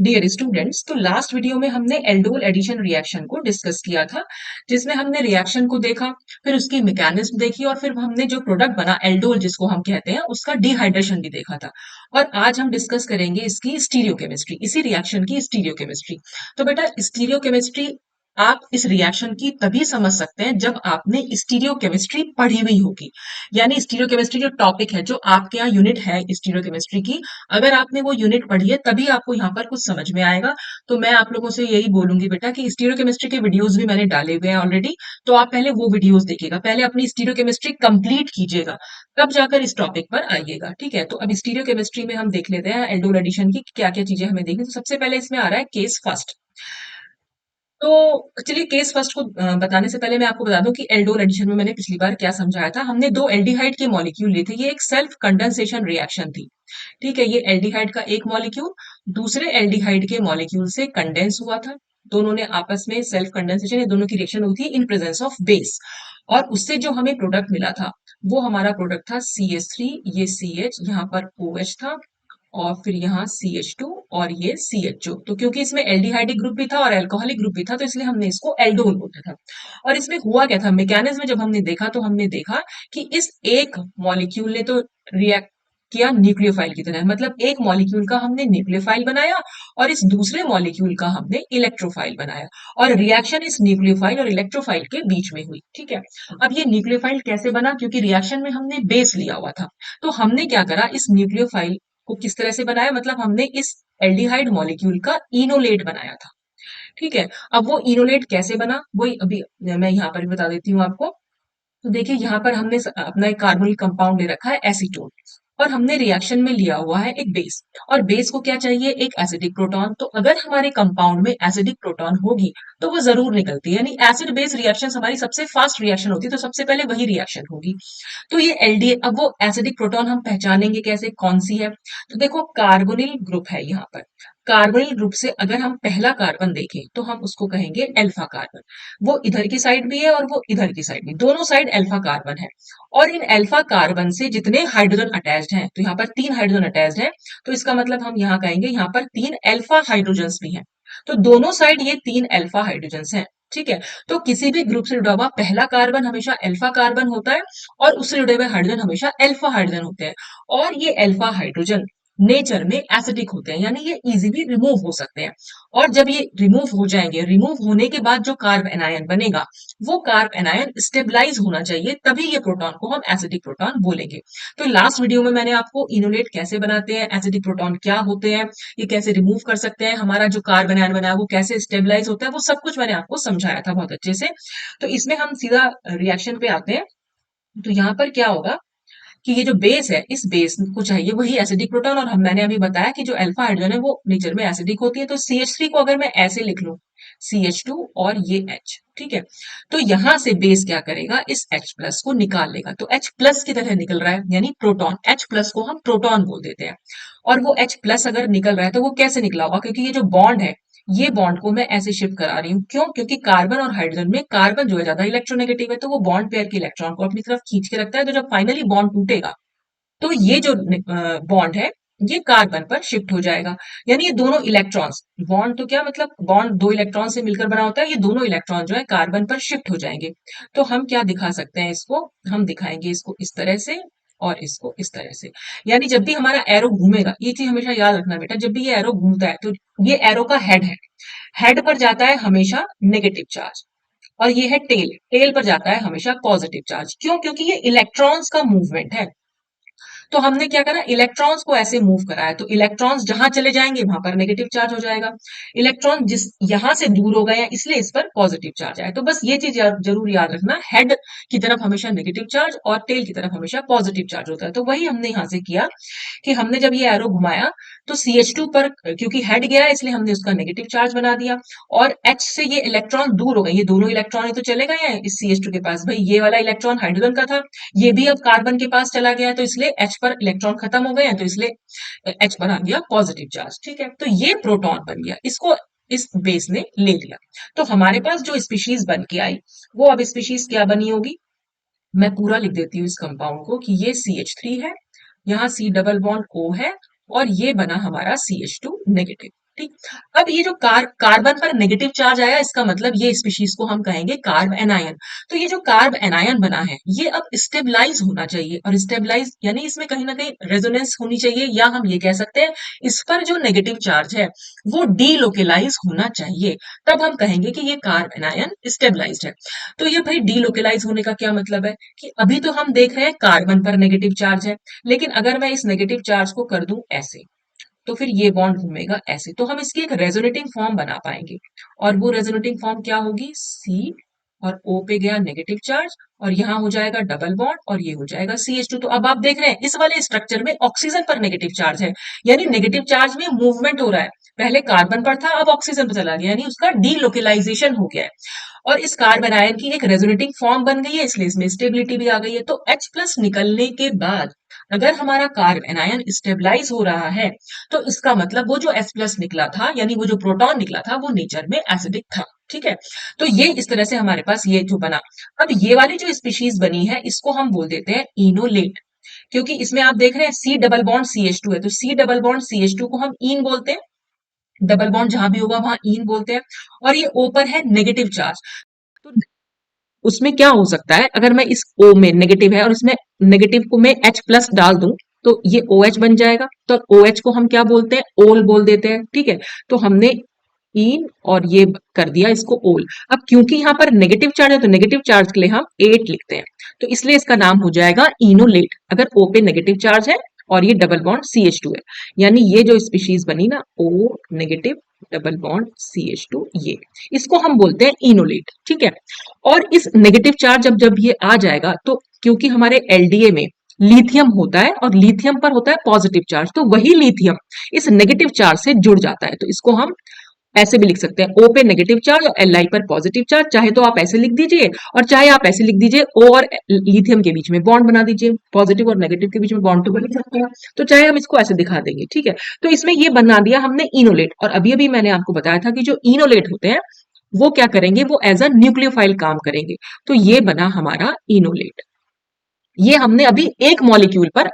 Dear students, तो last video में हमने एल्डोल एडिशन रिएक्शन को डिस्कस किया था, जिसमें हमने रिएक्शन को देखा, फिर उसकी मैकेनिज्म देखी और फिर हमने जो प्रोडक्ट बना एल्डोल जिसको हम कहते हैं उसका डिहाइड्रेशन भी देखा था। और आज हम डिस्कस करेंगे इसकी स्टीरियोकेमिस्ट्री, इसी रिएक्शन की स्टीरियोकेमिस्ट्री। तो बेटा स्टीरियोकेमिस्ट्री आप इस रिएक्शन की तभी समझ सकते हैं जब आपने स्टीरियोकेमिस्ट्री पढ़ी हुई होगी। यानी स्टीरियोकेमिस्ट्री जो टॉपिक है, जो आपके यहाँ यूनिट है स्टीरियोकेमिस्ट्री की, अगर आपने वो यूनिट पढ़ी है तभी आपको यहाँ पर कुछ समझ में आएगा। तो मैं आप लोगों से यही बोलूंगी बेटा कि स्टीरियोकेमिस्ट्री के वीडियोस भी मैंने डाले हुए हैं ऑलरेडी, तो आप पहले वो वीडियोस देखिएगा, पहले अपनी स्टीरियोकेमिस्ट्री कंप्लीट कीजिएगा, तब जाकर इस टॉपिक पर आइएगा। ठीक है, तो अब स्टीरियोकेमिस्ट्री में हम देख लेते हैं एल्डोल एडिशन की क्या क्या चीजें हमें देखनी। तो सबसे पहले इसमें आ रहा है केस फर्स्ट। तो चलिए केस फर्स्ट को बताने से पहले मैं आपको बता दूं कि एल्डोल एडिशन में मैंने पिछली बार क्या समझाया था। हमने दो एल्डिहाइड के मॉलिक्यूल लिए थे, ये एक सेल्फ कंडेंसेशन रिएक्शन थी। ठीक है, ये एल्डिहाइड का एक मॉलिक्यूल दूसरे एल्डिहाइड के मॉलिक्यूल से कंडेंस हुआ था। दोनों ने आपस में सेल्फ कंडेंसेशन, ये दोनों की रिएक्शन हुई थी इन प्रेजेंस ऑफ बेस, और उससे जो हमें प्रोडक्ट मिला था वो हमारा प्रोडक्ट था CH3, ये CH, यहाँ पर OH था, और फिर यहाँ CH2 और ये CHO। तो क्योंकि इसमें एल्डिहाइडिक ग्रुप भी था और अल्कोहलिक ग्रुप भी था, तो इसलिए हमने इसको एल्डोल बोलते था। और इसमें हुआ क्या था, मैकेनिज्म जब हमने देखा तो हमने देखा कि इस एक मॉलिक्यूल ने तो रिएक्ट किया न्यूक्लियोफाइल की तरह, मतलब एक मॉलिक्यूल का हमने न्यूक्लियोफाइल बनाया और इस दूसरे मॉलिक्यूल का हमने इलेक्ट्रोफाइल बनाया, और रिएक्शन इस न्यूक्लियोफाइल और इलेक्ट्रोफाइल के बीच में हुई। ठीक है, अब ये न्यूक्लियोफाइल कैसे बना, क्योंकि रिएक्शन में हमने बेस लिया हुआ था, तो हमने क्या करा, इस न्यूक्लियोफाइल को किस तरह से बनाया, मतलब हमने इस एल्डिहाइड मॉलिक्यूल का इनोलेट बनाया था। ठीक है, अब वो इनोलेट कैसे बना वही अभी मैं यहाँ पर भी बता देती हूँ आपको। तो देखिए यहाँ पर हमने अपना एक कार्बोनिल कंपाउंड ले रखा है एसीटोन, और हमने रिएक्शन में लिया हुआ है एक बेस, और बेस को क्या चाहिए, एक एसिडिक प्रोटॉन। तो अगर हमारे कंपाउंड में एसिडिक प्रोटॉन होगी तो वो जरूर निकलती है, यानी एसिड बेस रिएक्शन हमारी सबसे फास्ट रिएक्शन होती है, तो सबसे पहले वही रिएक्शन होगी। तो ये एलडीए, अब वो एसिडिक प्रोटॉन हम पहचानेंगे कैसे, कौन सी है। तो देखो कार्बोनिल ग्रुप है यहाँ पर, कार्बोनिल ग्रुप से अगर हम पहला कार्बन देखें तो हम उसको कहेंगे अल्फा कार्बन। वो इधर की साइड भी है और वो इधर की साइड भी, दोनों साइड अल्फा कार्बन है। और इन अल्फा कार्बन से जितने हाइड्रोजन अटैच्ड हैं, तो यहाँ पर 3 हाइड्रोजन अटैच्ड हैं, तो इसका मतलब हम यहाँ कहेंगे यहाँ पर 3 अल्फा हाइड्रोजन भी हैं। तो दोनों साइड ये 3 अल्फा हाइड्रोजन हैं। ठीक है, तो किसी भी ग्रुप से जुड़ा हुआ पहला कार्बन हमेशा अल्फा कार्बन होता है, और उससे जुड़े हुए हाइड्रोजन हमेशा अल्फा हाइड्रोजन होते हैं। और ये अल्फा हाइड्रोजन नेचर में एसिडिक होते हैं, यानी ये इजीली रिमूव हो सकते हैं। और जब ये रिमूव हो जाएंगे, रिमूव होने के बाद जो कार्ब एनायन बनेगा, वो कार्ब एनायन स्टेबलाइज होना चाहिए, तभी ये प्रोटॉन को हम एसिडिक प्रोटॉन बोलेंगे। तो लास्ट वीडियो में मैंने आपको इनोलेट कैसे बनाते हैं, एसिडिक प्रोटॉन क्या होते हैं, ये कैसे रिमूव कर सकते हैं, हमारा जो कार्ब एनायन बना है वो कैसे स्टेबलाइज होता है, वो सब कुछ मैंने आपको समझाया था बहुत अच्छे से। तो इसमें हम सीधा रिएक्शन पे आते हैं। तो यहाँ पर क्या होगा कि ये जो बेस है, इस बेस को चाहिए वही एसिडिक प्रोटॉन, और हम मैंने अभी बताया कि जो अल्फा हाइड्रोजन है वो नेचर में एसिडिक होती है। तो CH3 को अगर मैं ऐसे लिख लूं, CH2 और ये H, ठीक है, तो यहां से बेस क्या करेगा, इस H प्लस को निकाल लेगा, तो H प्लस की तरह निकल रहा है, यानी प्रोटॉन, H प्लस को हम प्रोटॉन बोल देते हैं। और वो H प्लस अगर निकल रहा है तो वो कैसे निकला होगा, क्योंकि ये जो बॉन्ड है, ये बॉन्ड को मैं ऐसे शिफ्ट करा रही हूँ, क्यों, क्योंकि कार्बन और हाइड्रोजन में कार्बन जो है ज्यादा इलेक्ट्रोनेगेटिव है, तो वो बॉन्ड पेयर के इलेक्ट्रॉन को अपनी तरफ खींच के रखता है। तो जब फाइनली बॉन्ड टूटेगा तो ये जो बॉन्ड है ये कार्बन पर शिफ्ट हो जाएगा, यानी ये दोनों इलेक्ट्रॉन्स, बॉन्ड तो क्या मतलब, बॉन्ड दो इलेक्ट्रॉन से मिलकर बना होता है, ये दोनों इलेक्ट्रॉन जो है कार्बन पर शिफ्ट हो जाएंगे। तो हम क्या दिखा सकते हैं इसको, हम दिखाएंगे इसको इस तरह से और इसको इस तरह से। यानी जब भी हमारा एरो घूमेगा, ये चीज हमेशा याद रखना बेटा, जब भी ये एरो घूमता है तो ये एरो का हेड है, हेड पर जाता है हमेशा नेगेटिव चार्ज, और ये है टेल, टेल पर जाता है हमेशा पॉजिटिव चार्ज। क्यों, क्योंकि ये इलेक्ट्रॉन्स का मूवमेंट है। तो हमने क्या करा, इलेक्ट्रॉन्स को ऐसे मूव कराया, तो इलेक्ट्रॉन्स जहां चले जाएंगे वहां पर नेगेटिव चार्ज हो जाएगा, इलेक्ट्रॉन जिस यहां से दूर हो गए हैं इसलिए इस पर पॉजिटिव चार्ज आया। तो बस ये चीज जरूर याद रखना, हेड की तरफ हमेशा नेगेटिव चार्ज और टेल की तरफ हमेशा पॉजिटिव चार्ज होता है। तो वही हमने यहां से किया कि हमने जब ये एरो घुमाया तो CH2 पर, क्योंकि हेड गया है इसलिए हमने उसका नेगेटिव चार्ज बना दिया, और H से ये इलेक्ट्रॉन दूर हो गए, ये दोनों इलेक्ट्रॉन ही तो चले गए हैं इस CH2 के पास, भाई ये वाला इलेक्ट्रॉन हाइड्रोजन का था, ये भी अब कार्बन के पास चला गया है, तो इसलिए H पर इलेक्ट्रॉन खत्म हो गए हैं, तो इसलिए H बना दिया पॉजिटिव चार्ज। ठीक है, तो ये प्रोटॉन बन गया, इसको इस बेस ने ले लिया। तो हमारे पास जो स्पीशीज बन के आई, वो अब स्पीशीज क्या बनी होगी, मैं पूरा लिख देती हूँ इस कंपाउंड को कि ये CH3 है, यहाँ C डबल बॉन्ड O है, और ये बना हमारा CH2 नेगेटिव। ठीक। अब ये जो कार्बन पर नेगेटिव चार्ज आया, इसका मतलब ये स्पीशीज को हम कहेंगे कार्ब एनायन। तो ये जो कार्ब एनायन बना है ये अब स्टेबलाइज होना चाहिए, और स्टेबलाइज यानी इसमें कहीं ना कहीं रेजोनेंस होनी चाहिए, या हम ये कह सकते हैं इस पर जो नेगेटिव चार्ज है वो डीलोकेलाइज होना चाहिए। तब हम कहेंगे कि ये कार्ब एनायन स्टेबलाइज्ड है। तो ये भाई डीलोकेलाइज होने का क्या मतलब है कि अभी तो हम देख रहे हैं कार्बन पर नेगेटिव चार्ज है, लेकिन अगर मैं इस नेगेटिव चार्ज को कर दूं ऐसे, तो फिर ये बॉन्ड घूमेगा ऐसे, तो हम इसकी एक रेजोनेटिंग फॉर्म बना पाएंगे। और वो रेजोनेटिंग फॉर्म क्या होगी, सी और O पे गया नेगेटिव चार्ज, और यहाँ हो जाएगा डबल बॉन्ड, और ये हो जाएगा CH2। तो अब आप देख रहे हैं इस वाले स्ट्रक्चर में ऑक्सीजन पर नेगेटिव चार्ज है, यानी नेगेटिव चार्ज में मूवमेंट हो रहा है। पहले कार्बन पर था, अब ऑक्सीजन पर चला गया, यानी उसका डीलोकेलाइजेशन हो गया है। और इस कार्बन आयन की एक रेजोनेटिंग फॉर्म बन गई है, इसलिए इसमें स्टेबिलिटी भी आ गई है। तो H प्लस निकलने के बाद अगर हमारा कार्बन आयन स्टेबलाइज हो रहा है, तो इसका मतलब वो जो H प्लस निकला था, यानी वो जो प्रोटॉन निकला था, वो नेचर में एसिडिक था। ठीक है। तो ये इस तरह से हमारे पास ये जो बना। अब ये वाली जो स्पीशीज बनी है इसको हम बोल देते हैं इनोलेट, क्योंकि इसमें आप देख रहे हैं C डबल बॉन्ड CH2 है, तो C डबल बॉन्ड CH2 को हम इन बोलते हैं, डबल बॉन्ड जहां भी होगा वहां इन बोलते हैं। और ये O पर है नेगेटिव चार्ज, तो उसमें क्या हो सकता है, अगर मैं इस O में नेगेटिव है और इसमें नेगेटिव को मैं H प्लस डाल दूं, तो ये OH बन जाएगा। तो OH को हम क्या बोलते हैं, ओल बोल देते हैं। ठीक है। तो हमने इन और ये कर दिया इसको ओल। अब क्योंकि यहाँ पर नेगेटिव चार्ज है, तो नेगेटिव चार्ज के लिए हम 8 लिखते हैं, तो इसलिए इसका नाम हो जाएगा इनोलेट, अगर O पे नेगेटिव चार्ज है और ये डबल बॉन्ड CH2 है। यानी ये जो स्पीशीज बनी ना, O negative double bond CH2, ये इसको हम बोलते हैं इनोलेट। ठीक है। और इस नेगेटिव चार्ज जब जब ये आ जाएगा, तो क्योंकि हमारे एलडीए में लिथियम होता है और लिथियम पर होता है पॉजिटिव चार्ज, तो वही लिथियम इस नेगेटिव चार्ज से जुड़ जाता है। तो इसको हम ऐसे भी लिख सकते हैं, O पे नेगेटिव चार्ज और Li पर पॉजिटिव चार्ज। चाहे तो आप ऐसे लिख दीजिए, और चाहे आप ऐसे लिख दीजिए, O और लिथियम के बीच में बॉन्ड बना दीजिए, पॉजिटिव और नेगेटिव के बीच में बॉन्ड तो बन ही सकते हैं। तो चाहे हम इसको ऐसे दिखा देंगे। ठीक है। तो इसमें ये बना दिया हमने इनोलेट। और अभी अभी मैंने आपको बताया था कि जो इनोलेट होते हैं वो क्या करेंगे, वो एज अ न्यूक्लियोफाइल काम करेंगे। तो ये बना हमारा इनोलेट। ये हमने अभी एक मॉलिक्यूल पर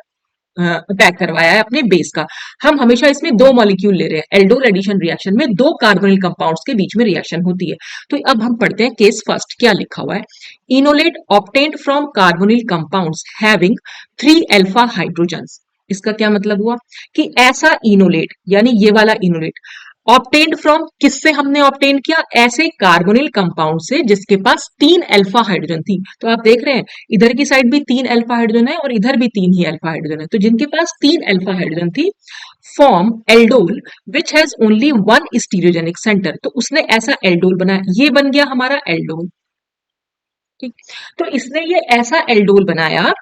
अटैक करवाया है अपने बेस का। हम हमेशा इसमें दो मॉलिक्यूल ले रहे हैं, एल्डोल एडिशन रिएक्शन में दो कार्बोनिल कंपाउंड्स के बीच में रिएक्शन होती है। तो अब हम पढ़ते हैं केस फर्स्ट, क्या लिखा हुआ है। Enolate obtained from carbonyl compounds having 3 alpha hydrogens. इसका क्या मतलब हुआ कि ऐसा इनोलेट, यानी ये वाला इनोलेट ऑब्टेन्ड फ्रॉम, किससे हमने ऑब्टेन किया, ऐसे कार्बोनिल कंपाउंड से जिसके पास 3 अल्फा हाइड्रोजन थी। तो आप देख रहे हैं इधर की साइड भी 3 अल्फा हाइड्रोजन है और इधर भी 3 ही अल्फा हाइड्रोजन है। तो जिनके पास 3 अल्फा हाइड्रोजन थी, form aldol which has only 1 stereogenic centre. तो उसने ऐसा एल्डोल बनाया, ये बन गया हमारा एल्डोल। ठीक। तो इसने ये ऐसा एल्डोल बनाया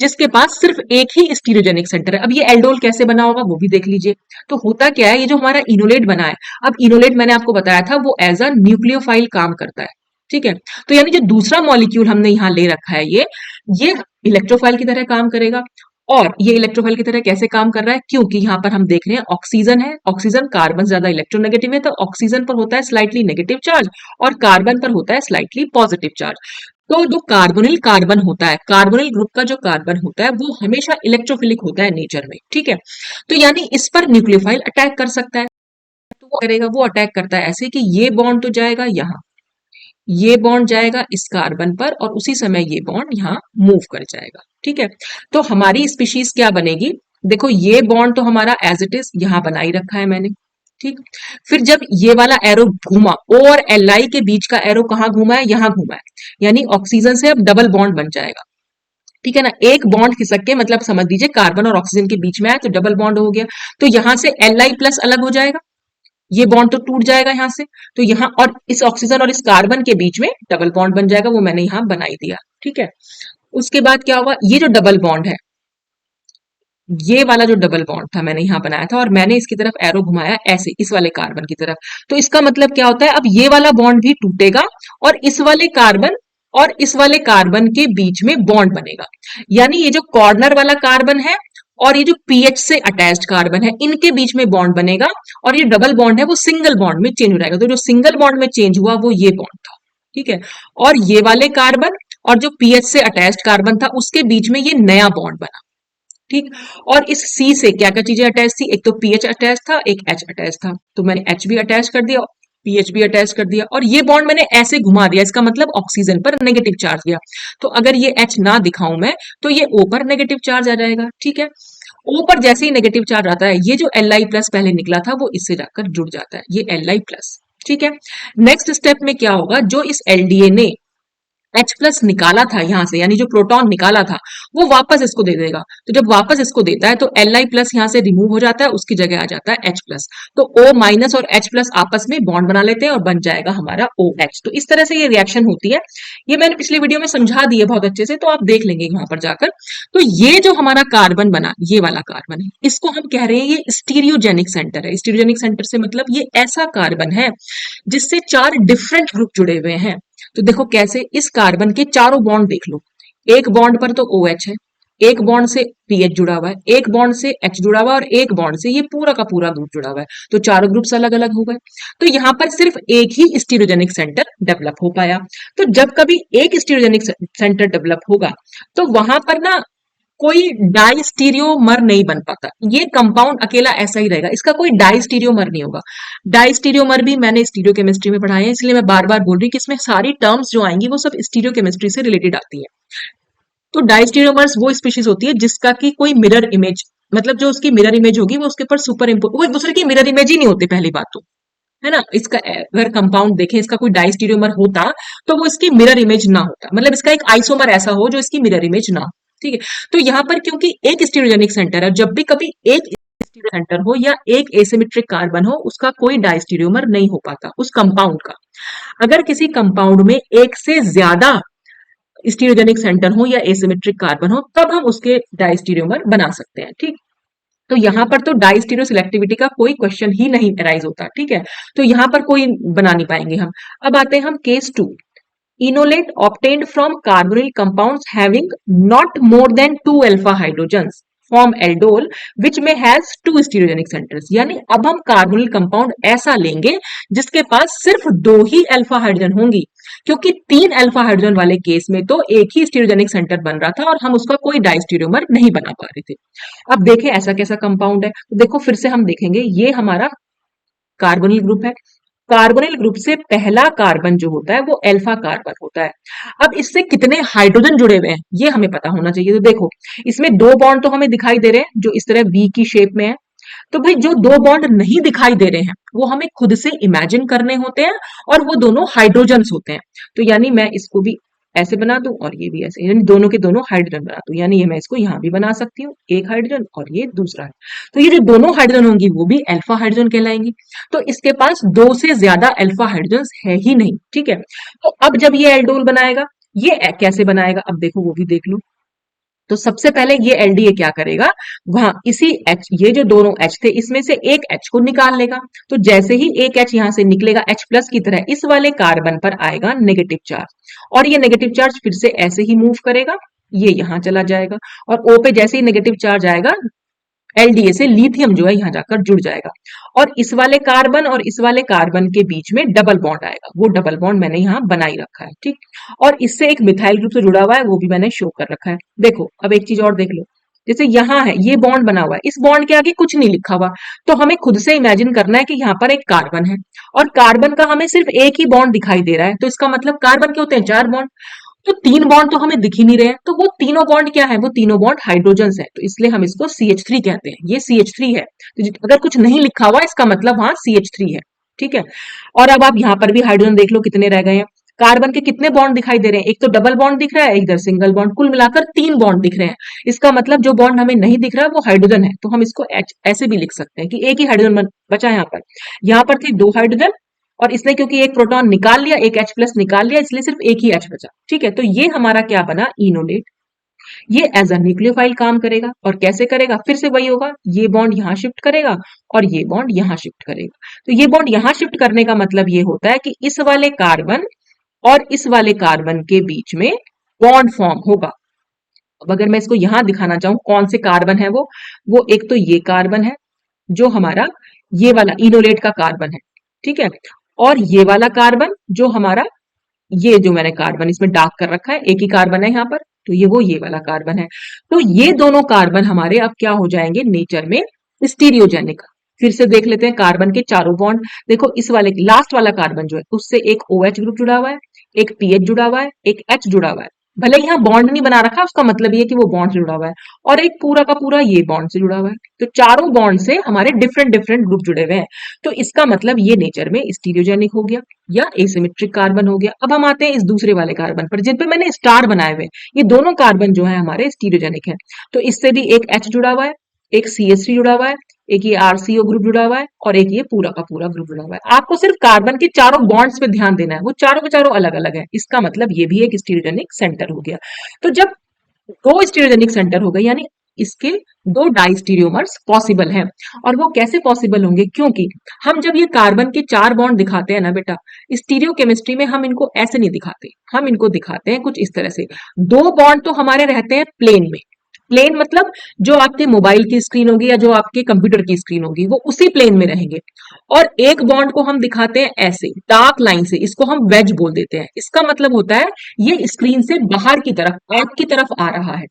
जिसके पास सिर्फ एक ही स्टीरियोजेनिक सेंटर है। अब ये एल्डोल कैसे बना होगा वो भी देख लीजिए। तो होता क्या है, ये जो हमारा इनोलेट बना है, अब इनोलेट मैंने आपको बताया था वो एज अ न्यूक्लियोफाइल काम करता है। ठीक है। तो यानी जो दूसरा मॉलिक्यूल हमने यहाँ ले रखा है, ये इलेक्ट्रोफाइल की तरह काम करेगा। और ये इलेक्ट्रोफाइल की तरह कैसे काम कर रहा है, क्योंकि यहाँ पर हम देख रहे हैं ऑक्सीजन है, ऑक्सीजन कार्बन ज्यादा इलेक्ट्रोनेगेटिव है, तो ऑक्सीजन पर होता है स्लाइटली नेगेटिव चार्ज और कार्बन पर होता है स्लाइटली पॉजिटिव चार्ज। तो जो कार्बोनिल कार्बन होता है, कार्बोनिल ग्रुप का जो कार्बन होता है वो हमेशा इलेक्ट्रोफिलिक होता है नेचर में। ठीक है। तो यानी इस पर न्यूक्लियोफाइल अटैक कर सकता है। तो वो करेगा, वो अटैक करता है ऐसे कि ये बॉन्ड तो जाएगा यहाँ, ये बॉन्ड जाएगा इस कार्बन पर, और उसी समय ये बॉन्ड यहाँ मूव कर जाएगा। ठीक है। तो हमारी स्पीशीज क्या बनेगी, देखो ये बॉन्ड तो हमारा एज इट इज यहाँ बना ही रखा है मैंने। ठीक। फिर जब ये वाला एरो घूमा, O और Li के बीच का एरो कहाँ घूमा है, यहाँ घूमा है, यानी ऑक्सीजन से अब डबल बॉन्ड बन जाएगा। ठीक है ना, एक बॉन्ड खिसक के, मतलब समझ लीजिए कार्बन और ऑक्सीजन के बीच में है तो डबल बॉन्ड हो गया। तो यहां से Li प्लस अलग हो जाएगा, ये बॉन्ड तो टूट जाएगा यहां से, तो यहाँ और इस ऑक्सीजन और इस कार्बन के बीच में डबल बॉन्ड बन जाएगा, वो मैंने यहाँ बनाई दिया। ठीक है। उसके बाद क्या हुआ, ये जो डबल बॉन्ड है, ये वाला जो डबल बॉन्ड था मैंने यहाँ बनाया था, और मैंने इसकी तरफ एरो घुमाया ऐसे इस वाले कार्बन की तरफ। तो इसका मतलब क्या होता है, अब ये वाला बॉन्ड भी टूटेगा और इस वाले कार्बन और इस वाले कार्बन के बीच में बॉन्ड बनेगा। यानी ये जो कॉर्नर वाला कार्बन है और ये जो पीएच से अटैच्ड कार्बन है, इनके बीच में बॉन्ड बनेगा, और ये डबल बॉन्ड है वो सिंगल बॉन्ड में चेंज हो जाएगा। तो जो सिंगल बॉन्ड में चेंज हुआ वो ये बॉन्ड था। ठीक है। और ये वाले कार्बन और जो पीएच से अटैच्ड कार्बन था उसके बीच में ये नया बॉन्ड बना। ठीक। और इस सी से क्या क्या चीजें अटैच थी, एक तो पीएच अटैच था, एक एच अटैच था, तो मैंने एच भी अटैच कर दिया, पीएच भी अटैच कर दिया, और ये बॉन्ड मैंने ऐसे घुमा दिया, इसका मतलब ऑक्सीजन पर नेगेटिव चार्ज दिया। तो अगर ये एच ना दिखाऊं मैं, तो ये ओ पर नेगेटिव चार्ज आ जाएगा। ठीक है, ओ पर जैसे ही नेगेटिव चार्ज आता है, ये जो एल आई प्लस पहले निकला था वो इससे जाकर जुड़ जाता है, ये एल आई प्लस। ठीक है, नेक्स्ट स्टेप में क्या होगा, जो इस एलडीए ने एच प्लस निकाला था यहां से, यानी जो प्रोटॉन निकाला था, वो वापस इसको दे देगा। तो जब वापस इसको देता है तो एल आई प्लस यहां से रिमूव हो जाता है, उसकी जगह आ जाता है एच प्लस। तो ओ माइनस और एच प्लस आपस में बॉन्ड बना लेते हैं और बन जाएगा हमारा ओ एच। तो इस तरह से ये रिएक्शन होती है। ये मैंने पिछले वीडियो में समझा दी है बहुत अच्छे से, तो आप देख लेंगे वहां पर जाकर। तो ये जो हमारा कार्बन बना, ये वाला कार्बन है, इसको हम कह रहे हैं ये स्टीरियोजेनिक सेंटर है। स्टीरियोजेनिक सेंटर से मतलब ये ऐसा कार्बन है जिससे चार डिफरेंट ग्रुप जुड़े हुए हैं। तो देखो कैसे, इस कार्बन के चारों बॉन्ड देख लो, एक बॉन्ड पर तो ओ एच है, एक बॉन्ड से पीएच जुड़ा हुआ है, एक बॉन्ड से एच जुड़ा हुआ है, और एक बॉन्ड से ये पूरा का पूरा ग्रुप जुड़ा हुआ है। तो चारों ग्रुप्स अलग अलग हो गए। तो यहाँ पर सिर्फ एक ही स्टीरियोजेनिक सेंटर डेवलप हो पाया। तो जब कभी एक स्टीरियोजेनिक सेंटर डेवलप होगा, तो वहां पर ना कोई डाइस्टीरियोमर नहीं बन पाता। ये कंपाउंड अकेला ऐसा ही रहेगा, इसका कोई डाइस्टीरियोमर नहीं होगा। डाइस्टीरियोमर भी मैंने स्टीरियो केमिस्ट्री में पढ़ाए हैं, इसलिए मैं बार बार बोल रही हूँ कि इसमें सारी टर्म्स जो आएंगी वो सब स्टीरियो केमिस्ट्री से रिलेटेड आती है। तो डाइस्टीरियोमर्स वो स्पीशीज होती है जिसका की कोई मिरर इमेज, मतलब जो उसकी मिरर इमेज होगी वो उसके ऊपर सुपर इम्पोज, वो एक दूसरे की मिरर इमेज ही नहीं होती पहली बात तो, है ना। इसका अगर कंपाउंड देखें, इसका कोई डाइस्टीरियोमर होता तो वो इसकी मिरर इमेज ना होता, मतलब इसका एक आइसोमर ऐसा हो जो इसकी मिरर इमेज ना हो। ठीक है, तो यहां पर क्योंकि एक स्टीरियोजेनिक सेंटर है, जब भी कभी एक स्टीरियो सेंटर हो या एक एसिमेट्रिक कार्बन हो, उसका कोई डाइस्टीरियोमर नहीं हो पाता उस कंपाउंड का। अगर किसी कंपाउंड में एक से ज्यादा स्टीरियोजेनिक सेंटर हो या एसिमेट्रिक कार्बन हो, तब हम उसके डाइस्टीरियोमर बना सकते हैं। ठीक, तो यहां पर तो डाइस्टीरियो सिलेक्टिविटी का कोई क्वेश्चन ही नहीं अराइज होता। ठीक है, तो यहां पर कोई बना नहीं पाएंगे हम। अब आते हैं हम case two, enolate obtained from carbonyl compounds having not more than 2 alpha hydrogens form aldol which में हैज 2 स्टीरियोजेनिक सेंटर्स। यानी अब हम कार्बोनिल कंपाउंड ऐसा लेंगे जिसके पास सिर्फ 2 ही अल्फा हाइड्रोजन होंगी, क्योंकि 3 अल्फा हाइड्रोजन वाले केस में तो एक ही स्टीरियोजेनिक सेंटर बन रहा था और हम उसका कोई डाइस्टीरियोमर नहीं बना पा रहे थे। अब देखें ऐसा कैसा कंपाउंड है, तो देखो फिर से हम देखेंगे, ये हमारा कार्बोनिल ग्रुप है। कार्बोनिल ग्रुप से पहला कार्बन जो होता है वो अल्फा कार्बन होता है। अब इससे कितने हाइड्रोजन जुड़े हुए हैं ये हमें पता होना चाहिए। तो देखो, इसमें 2 बॉन्ड तो हमें दिखाई दे रहे हैं जो इस तरह वी की शेप में है। तो भाई जो 2 बॉन्ड नहीं दिखाई दे रहे हैं वो हमें खुद से इमेजिन करने होते हैं, और वो दोनों हाइड्रोजन्स होते हैं। तो यानी मैं इसको भी ऐसे बना दूं और ये भी ऐसे, यानी दोनों के दोनों हाइड्रोजन बना दूं, यानी ये मैं इसको यहां भी बना सकती हूँ, एक हाइड्रोजन और ये दूसरा है। तो ये जो दोनों हाइड्रोजन होंगी वो भी अल्फा हाइड्रोजन कहलाएंगी। तो इसके पास 2 से ज्यादा अल्फा हाइड्रोजन है ही नहीं। ठीक है, तो अब जब ये एल्डोल बनाएगा, ये कैसे बनाएगा, अब देखो वो भी देख लो। तो सबसे पहले ये एलडीए क्या करेगा, वहां इसी एच, ये जो दोनों एच थे इसमें से एक एच को निकाल लेगा। तो जैसे ही एक एच यहां से निकलेगा एच प्लस की तरह, इस वाले कार्बन पर आएगा नेगेटिव चार्ज, और ये नेगेटिव चार्ज फिर से ऐसे ही मूव करेगा, ये यहां चला जाएगा, और ओ पे जैसे ही नेगेटिव चार्ज आएगा, एलडीए से लिथियम जो है यहां जाकर जुड़ जाएगा, और इस वाले कार्बन और इस वाले कार्बन के बीच में डबल बॉन्ड आएगा। वो डबल बॉन्ड मैंने यहाँ बना ही रखा है। ठीक, और इससे एक मिथाइल ग्रुप से जुड़ा हुआ है, वो भी मैंने शो कर रखा है। देखो अब एक चीज और देख लो, जैसे यहाँ है ये बॉन्ड बना हुआ है, इस बॉन्ड के आगे कुछ नहीं लिखा हुआ, तो हमें खुद से इमेजिन करना है कि यहाँ पर एक कार्बन है, और कार्बन का हमें सिर्फ एक ही बॉन्ड दिखाई दे रहा है। तो इसका मतलब कार्बन के होते हैं 4 बॉन्ड, तो 3 बॉन्ड तो हमें दिख ही नहीं रहे हैं। तो वो तीनों बॉन्ड क्या है, वो तीनों बॉन्ड हाइड्रोजन है, तो इसलिए हम इसको CH3 कहते हैं। ये CH3 है, तो अगर कुछ नहीं लिखा हुआ इसका मतलब वहां CH3 है। ठीक है, और अब आप यहाँ पर भी हाइड्रोजन देख लो कितने रह गए हैं। कार्बन के कितने बॉन्ड दिखाई दे रहे हैं, एक तो डबल बॉन्ड दिख रहा है, इधर सिंगल बॉन्ड, कुल मिलाकर 3 बॉन्ड दिख रहे हैं। इसका मतलब जो बॉन्ड हमें नहीं दिख रहा है वो हाइड्रोजन है, तो हम इसको H ऐसे भी लिख सकते हैं कि एक ही हाइड्रोजन बचा है। यहाँ पर थे 2 हाइड्रोजन, और इसने क्योंकि एक प्रोटॉन निकाल लिया, एक H प्लस निकाल लिया, इसलिए सिर्फ एक ही H बचा। ठीक है, तो ये हमारा क्या बना, इनोलेट। ये एज अ न्यूक्लियोफाइल काम करेगा, और कैसे करेगा, फिर से वही होगा, ये बॉन्ड यहां शिफ्ट करेगा और ये बॉन्ड यहां शिफ्ट करेगा। तो ये बॉन्ड यहां शिफ्ट करने का मतलब ये होता है कि इस वाले कार्बन और इस वाले कार्बन के बीच में बॉन्ड फॉर्म होगा। अब अगर मैं इसको यहां दिखाना चाहूं कौन से कार्बन है वो एक तो ये कार्बन है जो हमारा ये वाला इनोलेट का कार्बन है। ठीक है, और ये वाला कार्बन जो हमारा, ये जो मैंने कार्बन इसमें डार्क कर रखा है, एक ही कार्बन है यहाँ पर, तो ये वाला कार्बन है। तो ये दोनोच कार्बन हमारे अब क्या हो जाएंगे नेचर में स्टीरियोजेनिक। फिर से देख लेते हैं कार्बन के चारों बॉन्ड। देखो इस वाले लास्ट वाला कार्बन जो है उससे एक OH ग्रुप जुड़ा हुआ है, एक पीएच जुड़ा हुआ है, एक H जुड़ा हुआ है। भले यहाँ बॉन्ड नहीं बना रखा, उसका मतलब ये है कि वो बॉन्ड से जुड़ा हुआ है, और एक पूरा का पूरा ये बॉन्ड से जुड़ा हुआ है। तो चारों बॉन्ड से हमारे डिफरेंट डिफरेंट ग्रुप जुड़े हुए हैं। तो इसका मतलब ये नेचर में स्टीरियोजेनिक हो गया या एसिमेट्रिक कार्बन हो गया। अब हम आते हैं इस दूसरे वाले कार्बन पर जिन पे मैंने स्टार बनाए हुए हैं। ये दोनों कार्बन जो है हमारे स्टीरियोजेनिक है। तो इससे भी एक H जुड़ा हुआ है, एक CH3 जुड़ा हुआ है, एक ये RCO ग्रुप जुड़ा हुआ है, और एक ये पूरा का पूरा ग्रुप जुड़ा हुआ है। आपको सिर्फ कार्बन के चारों बॉन्ड्स पे ध्यान देना है, वो चारों के चारों अलग अलग है। इसका मतलब ये भी एक स्टीरियोजेनिक सेंटर हो गया। तो जब दो स्टीरियोजेनिक सेंटर हो गए यानी इसके दो डाइस्टीरियोमर्स पॉसिबल हैं। और वो कैसे पॉसिबल होंगे, क्योंकि हम जब ये कार्बन के चार बॉन्ड दिखाते हैं ना बेटा, स्टीरियो केमिस्ट्री में हम इनको ऐसे नहीं दिखाते, हम इनको दिखाते हैं कुछ इस तरह से। दो बॉन्ड तो हमारे रहते हैं प्लेन में। प्लेन मतलब जो आपके मोबाइल की स्क्रीन होगी या जो आपके कंप्यूटर की स्क्रीन होगी वो उसी प्लेन में रहेंगे। और एक बॉन्ड को हम दिखाते हैं ऐसे डार्क लाइन से, इसको हम वेज बोल देते हैं। इसका मतलब होता है ये स्क्रीन से बाहर की तरफ आपकी तरफ आ रहा है।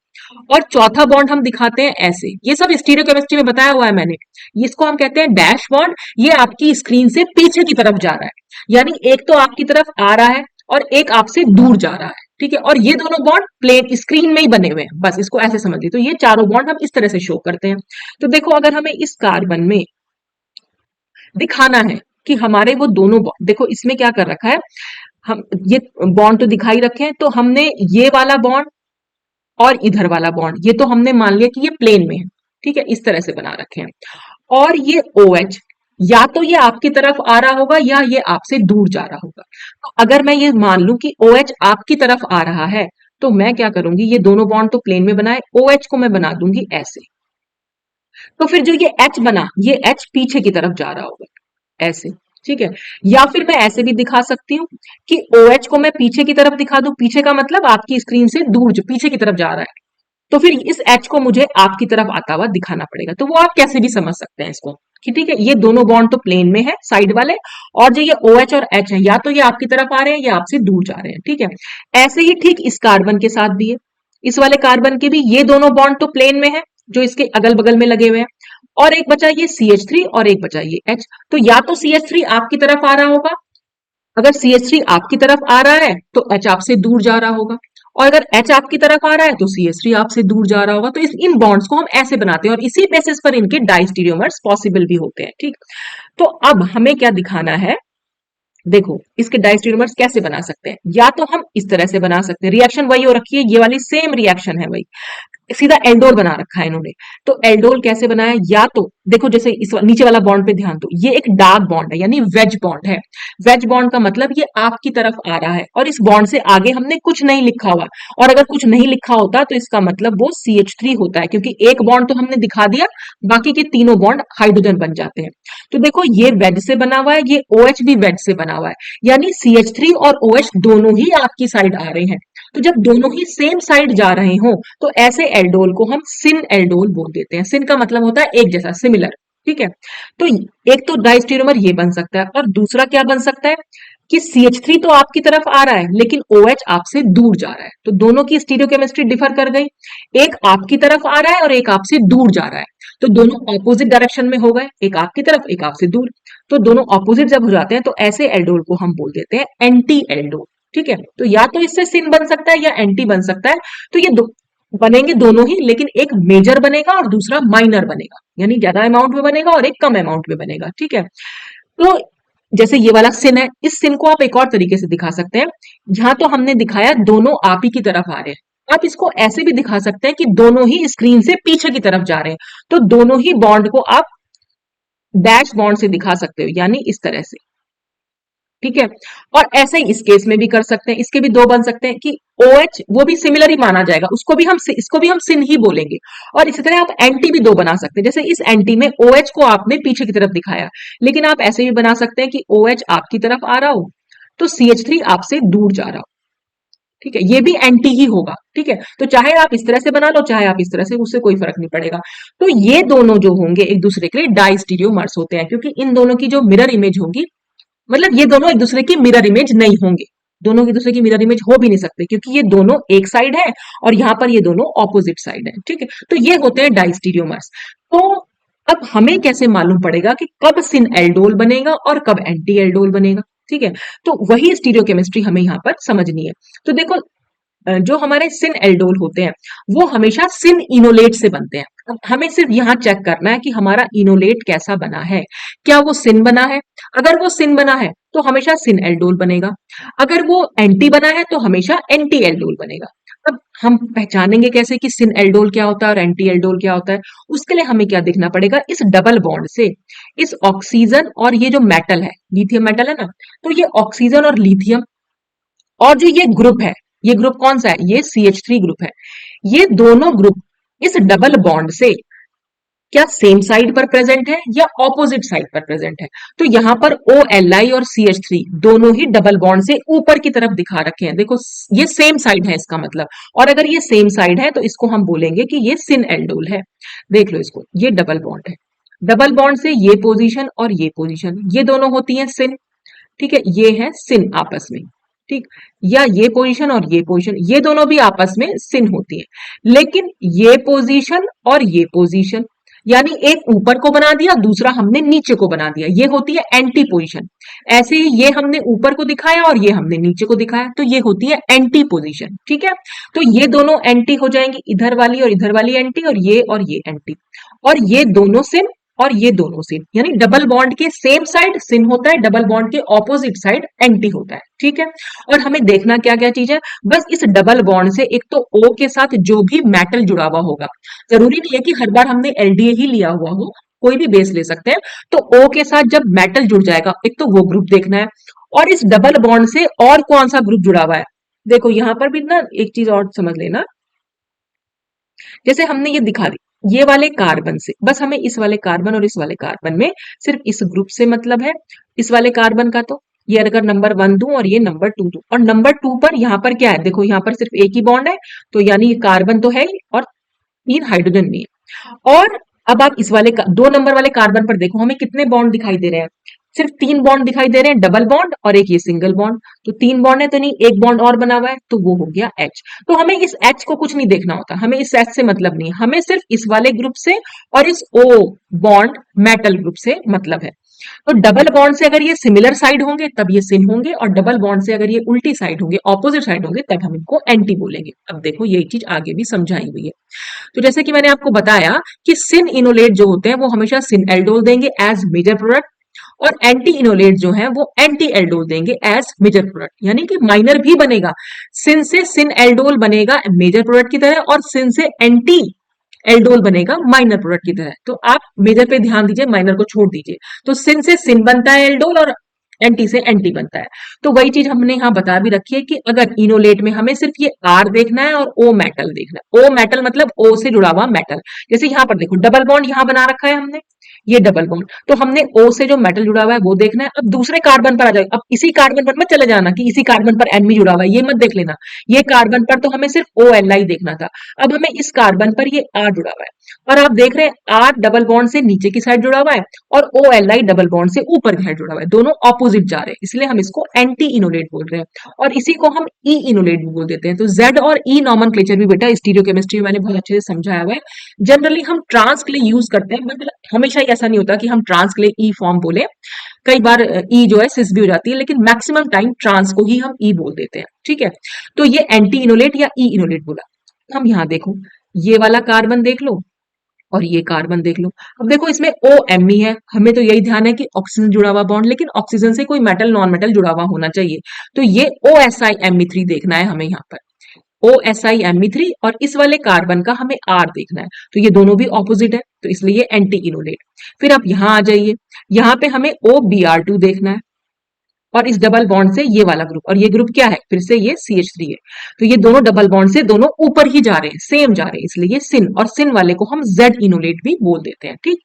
और चौथा बॉन्ड हम दिखाते हैं ऐसे, ये सब स्टीरियो केमिस्ट्री में बताया हुआ है मैंने। इसको हम कहते हैं डैश बॉन्ड, ये आपकी स्क्रीन से पीछे की तरफ जा रहा है, यानी एक तो आपकी तरफ आ रहा है और एक आपसे दूर जा रहा है। ठीक है, और ये दोनों बॉन्ड प्लेन स्क्रीन में ही बने हुए हैं, बस इसको ऐसे समझिए। तो ये चारों बॉन्ड हम इस तरह से शो करते हैं। तो देखो अगर हमें इस कार्बन में दिखाना है कि हमारे वो दोनों देखो इसमें क्या कर रखा है, हम ये बॉन्ड तो दिखाई रखे हैं, तो हमने ये वाला बॉन्ड और इधर वाला बॉन्ड ये तो हमने मान लिया कि ये प्लेन में है। ठीक है, इस तरह से बना रखे हैं। और ये OH या तो ये आपकी तरफ आ रहा होगा या ये आपसे दूर जा रहा होगा। तो अगर मैं ये मान लूं कि OH आपकी तरफ आ रहा है, तो मैं क्या करूंगी, ये दोनों बॉन्ड तो प्लेन में बनाए, OH को मैं बना दूंगी ऐसे। तो फिर जो ये H बना, ये H पीछे की तरफ जा रहा होगा ऐसे। ठीक है, या फिर मैं ऐसे भी दिखा सकती हूँ कि OH को मैं पीछे की तरफ दिखा दूं। पीछे का मतलब आपकी स्क्रीन से दूर, जो पीछे की तरफ जा रहा है। तो फिर इस H को मुझे आपकी तरफ आता हुआ दिखाना पड़ेगा। तो वो आप कैसे भी समझ सकते हैं इसको कि ठीक है, ये दोनों बॉन्ड तो प्लेन में है साइड वाले, और जो ये OH और H है या तो ये आपकी तरफ आ रहे हैं या आपसे दूर जा रहे हैं। ठीक है, ऐसे ही ठीक इस कार्बन के साथ भी है। इस वाले कार्बन के भी ये दोनों बॉन्ड तो प्लेन में है जो इसके अगल बगल में लगे हुए हैं, और एक बचा ये CH3 और एक बचा ये H। तो या तो CH3 आपकी तरफ आ रहा होगा, अगर CH3 आपकी तरफ आ रहा है तो H आपसे दूर जा रहा होगा, और अगर H आपकी तरफ आ रहा है तो CH3 आपसे दूर जा रहा होगा। तो इन बॉन्ड्स को हम ऐसे बनाते हैं और इसी बेसिस पर इनके डाइस्टीरियोमर्स पॉसिबल भी होते हैं। ठीक, तो अब हमें क्या दिखाना है, देखो इसके डाइस्टीरियोमर्स कैसे बना सकते हैं। या तो हम इस तरह से बना सकते हैं, रिएक्शन वही हो रखी है, ये वाली सेम रिएक्शन है वही, सीधा एल्डोल बना रखा है इन्होंने। तो एल्डोल कैसे बनाया, या तो देखो जैसे इस नीचे वाला बॉन्ड पे ध्यान दो, ये एक डार्क बॉन्ड है यानी वेज बॉन्ड है। वेज बॉन्ड का मतलब ये आपकी तरफ आ रहा है और इस बॉन्ड से आगे हमने कुछ नहीं लिखा हुआ, और अगर कुछ नहीं लिखा होता तो इसका मतलब वो CH3 होता है, क्योंकि एक बॉन्ड तो हमने दिखा दिया, बाकी के तीनों बॉन्ड हाइड्रोजन बन जाते हैं। तो देखो ये वेज से बना हुआ है, ये OH भी वेज से बना हुआ है, यानी CH3 और OH दोनों ही आपकी साइड आ रहे हैं। तो जब दोनों ही सेम साइड जा रहे हो तो ऐसे एल्डोल को हम सिन एल्डोल बोल देते हैं। सिन का मतलब होता है एक जैसा, सिमिलर। ठीक है, तो एक तो डाइस्टीरियोमर ये बन सकता है, और दूसरा क्या बन सकता है कि CH3 तो आपकी तरफ आ रहा है लेकिन OH आपसे दूर जा रहा है। तो दोनों की स्टीरियोकेमिस्ट्री डिफर कर गई, एक आपकी तरफ आ रहा है और एक आपसे दूर जा रहा है। तो दोनों ऑपोजिट डायरेक्शन में हो गए, एक आपकी तरफ एक आपसे दूर। तो दोनों ऑपोजिट जब हो जाते हैं तो ऐसे एल्डोल को हम बोल देते हैं एंटी एल्डोल। ठीक है, तो या तो इससे सिन बन सकता है या एंटी बन सकता है। तो ये बनेंगे दोनों ही, लेकिन एक मेजर बनेगा और दूसरा माइनर बनेगा, यानी ज्यादा अमाउंट में बनेगा और एक कम अमाउंट में बनेगा। ठीक है, तो जैसे ये वाला सिन है, इस सिन को आप एक और तरीके से दिखा सकते हैं। जहां तो हमने दिखाया दोनों आप ही की तरफ आ रहे हैं, आप इसको ऐसे भी दिखा सकते हैं कि दोनों ही स्क्रीन से पीछे की तरफ जा रहे हैं। तो दोनों ही बॉन्ड को आप डैश बॉन्ड से दिखा सकते हो, यानी इस तरह से। ठीक है, और ऐसे ही इस केस में भी कर सकते हैं, इसके भी दो बन सकते हैं कि OH वो भी सिमिलर ही माना जाएगा, उसको भी हम इसको भी हम सिन ही बोलेंगे। और इसी तरह आप एंटी भी दो बना सकते हैं, जैसे इस एंटी में OH को आपने पीछे की तरफ दिखाया, लेकिन आप ऐसे भी बना सकते हैं कि OH आपकी तरफ आ रहा हो तो CH3 आपसे दूर जा रहा हो। ठीक है, ये भी एंटी ही होगा। ठीक है, तो चाहे आप इस तरह से बना लो चाहे आप इस तरह से, उससे कोई फर्क नहीं पड़ेगा। तो ये दोनों जो होंगे एक दूसरे के लिए डाइस्टीरियोमर्स होते हैं, क्योंकि इन दोनों की जो मिरर इमेज होगी, मतलब ये दोनों एक दूसरे की मिरर इमेज नहीं होंगे। दोनों एक दूसरे की मिरर इमेज हो भी नहीं सकते, क्योंकि ये दोनों एक साइड है और यहाँ पर ये दोनों ऑपोजिट साइड है। ठीक है, तो ये होते हैं डाइस्टीरियोमर्स। तो अब हमें कैसे मालूम पड़ेगा कि कब सिन एल्डोल बनेगा और कब एंटी एल्डोल बनेगा? ठीक है, तो वही स्टीरियोकेमिस्ट्री हमें यहाँ पर समझनी है। तो देखो, जो हमारे सिन एल्डोल होते हैं वो हमेशा सिन इनोलेट से बनते हैं। अब हमें सिर्फ यहाँ चेक करना है कि हमारा इनोलेट कैसा बना है, क्या वो सिन बना है। अगर वो सिन बना है तो हमेशा सिन एल्डोल बनेगा, अगर वो एंटी बना है तो हमेशा एंटी एल्डोल बनेगा। अब हम पहचानेंगे कैसे कि सिन एल्डोल क्या होता है और एंटी एल्डोल क्या होता है? उसके लिए हमें क्या देखना पड़ेगा, इस डबल बॉन्ड से इस ऑक्सीजन और ये जो मेटल है, लिथियम मेटल है ना, तो ये ऑक्सीजन और लिथियम और जो ये ग्रुप है, ये ग्रुप कौन सा है, ये CH3 ग्रुप है। ये दोनों ग्रुप इस डबल बॉन्ड से क्या सेम साइड पर प्रेजेंट है या ऑपोजिट साइड पर प्रेजेंट है? तो यहां पर OLI और CH3 दोनों ही डबल बॉन्ड से ऊपर की तरफ दिखा रखे हैं। देखो, ये सेम साइड है इसका मतलब, और अगर ये सेम साइड है तो इसको हम बोलेंगे कि ये सिन एल्डोल है। देख लो इसको, ये डबल बॉन्ड है, डबल बॉन्ड से ये पोजीशन और ये पोजीशन, ये दोनों होती हैं सिन। ठीक है, ये है सिन आपस में। ठीक, या ये पोजीशन और ये पोजीशन, ये दोनों भी आपस में सिन होती है। लेकिन ये पोजीशन और ये पोजीशन, यानी एक ऊपर को बना दिया, दूसरा हमने नीचे को बना दिया, ये होती है एंटी पोजीशन। ऐसे ही ये हमने ऊपर को दिखाया और ये हमने नीचे को दिखाया, तो ये होती है एंटी पोजीशन। ठीक है, तो ये दोनों एंटी हो जाएंगी, इधर वाली और इधर वाली एंटी, और ये एंटी, और ये दोनों सिन और ये दोनों सिन, यानी डबल बॉन्ड के सेम साइड सिन होता है, डबल बॉन्ड के ऑपोजिट साइड एंटी होता है। ठीक है, और हमें देखना क्या क्या चीज है, बस इस डबल बॉन्ड से एक तो O के साथ जो भी मेटल जुड़ा हुआ होगा, जरूरी नहीं है कि हर बार हमने LDA ही लिया हुआ हो, कोई भी बेस ले सकते हैं। तो O के साथ जब मेटल जुड़ जाएगा, एक तो वो ग्रुप देखना है, और इस डबल बॉन्ड से और कौन सा ग्रुप जुड़ा हुआ है। देखो यहां पर भी ना एक चीज और समझ लेना, जैसे हमने ये दिखा दी, ये वाले कार्बन से बस हमें इस वाले कार्बन और इस वाले कार्बन में सिर्फ इस ग्रुप से मतलब है, इस वाले कार्बन का। तो ये अगर नंबर 1 दूं और ये नंबर 2 दूं, और नंबर 2 पर यहाँ पर क्या है, देखो यहाँ पर सिर्फ एक ही बॉन्ड है, तो यानी ये कार्बन तो है ही और 3 हाइड्रोजन भी है। और अब आप इस वाले 2 नंबर वाले कार्बन पर देखो, हमें कितने बॉन्ड दिखाई दे रहे हैं, सिर्फ 3 बॉन्ड दिखाई दे रहे हैं, डबल बॉन्ड और एक ये सिंगल बॉन्ड। तो 3 बॉन्ड है तो नहीं, एक बॉन्ड और बना हुआ है, तो वो हो गया H। तो हमें इस H को कुछ नहीं देखना होता, हमें इस H से मतलब नहीं, हमें सिर्फ इस वाले ग्रुप से और इस O बॉन्ड मेटल ग्रुप से मतलब है। तो डबल बॉन्ड से अगर ये सिमिलर साइड होंगे तब ये सिन होंगे, और डबल बॉन्ड से अगर ये उल्टी साइड होंगे, ऑपोजिट साइड होंगे, तब हम इनको एंटी बोलेंगे। अब देखो यही चीज आगे भी समझाई हुई है। तो जैसे कि मैंने आपको बताया कि सिन इनोलेट जो होते हैं वो हमेशा सिन एल्डोल देंगे एज मेजर प्रोडक्ट, और एंटी इनोलेट जो है वो एंटी एल्डोल देंगे एज मेजर प्रोडक्ट, यानी कि माइनर भी बनेगा, सिन से सिन एल्डोल बनेगा मेजर प्रोडक्ट की तरह, और सिन से एंटी एल्डोल बनेगा माइनर प्रोडक्ट की तरह। तो आप मेजर पे ध्यान दीजिए, माइनर को छोड़ दीजिए। तो सिन से सिन बनता है एल्डोल, और एंटी से एंटी बनता है। तो वही चीज हमने यहाँ बता भी रखी है कि अगर इनोलेट में हमें सिर्फ ये आर देखना है और ओ मेटल देखना है। ओ मेटल मतलब ओ से जुड़ा हुआ मेटल, जैसे यहाँ पर देखो डबल बॉन्ड यहाँ बना रखा है हमने, ये डबल बॉन्ड, तो हमने O से जो मेटल जुड़ा हुआ है वो देखना है। अब दूसरे कार्बन पर आ जाओ, अब इसी कार्बन पर मत चले जाना कि इसी कार्बन पर N भी जुड़ा हुआ है, ये मत देख लेना। ये कार्बन पर तो हमें सिर्फ OLI देखना था, अब हमें इस कार्बन पर ये R जुड़ा हुआ है, और आप देख रहे हैं R डबल बॉन्ड से नीचे की साइड जुड़ा हुआ है और OLI डबल बॉन्ड से ऊपर की साइड जुड़ा हुआ है, दोनों ऑपोजिट जा रहे हैं, इसलिए हम इसको एंटी इनोलेट बोल रहे हैं, और इसी को हम ई इनोलेट भी बोल देते हैं। तो Z और E नॉमेनक्लेचर भी बेटा स्टीरियोकेमिस्ट्री में मैंने बहुत अच्छे से समझाया हुआ है। जनरली हम ट्रांस के लिए यूज करते हैं, बट हमेशा ऐसा नहीं होता कि हम ट्रांस के लिए ई फॉर्म बोले, कई बार ई जो है सिस भी हो जाती है, लेकिन मैक्सिमम टाइम ट्रांस को ही हम ई बोल देते हैं। ठीक है, तो ये एंटी इनोलेट या ई इनोलेट बोला। हम यहाँ देखो, ये वाला कार्बन देख लो और ये कार्बन देख लो। अब देखो इसमें OMe है, हमें तो यही ध्यान है कि ऑक्सीजन जुड़ा हुआ बॉन्ड, लेकिन ऑक्सीजन से कोई मेटल नॉन मेटल जुड़ा हुआ होना चाहिए, तो ये OSI-Me3 देखना है हमें यहाँ पर, OSI-Me3, और इस वाले कार्बन का हमें R देखना है, तो ये दोनों भी ऑपोजिट है, तो इसलिए ये एंटी इनोलेट। फिर आप यहाँ आ जाइए, यहाँ पे हमें OBr2 देखना है, और इस डबल बॉन्ड से ये वाला ग्रुप, और ये ग्रुप क्या है, फिर से ये CH3 है, तो ये दोनों डबल बॉन्ड से दोनों ऊपर ही जा रहे हैं, सेम जा रहे हैं, इसलिए ये सिन, और सिन वाले को हम Z इनोलेट भी बोल देते हैं। ठीक,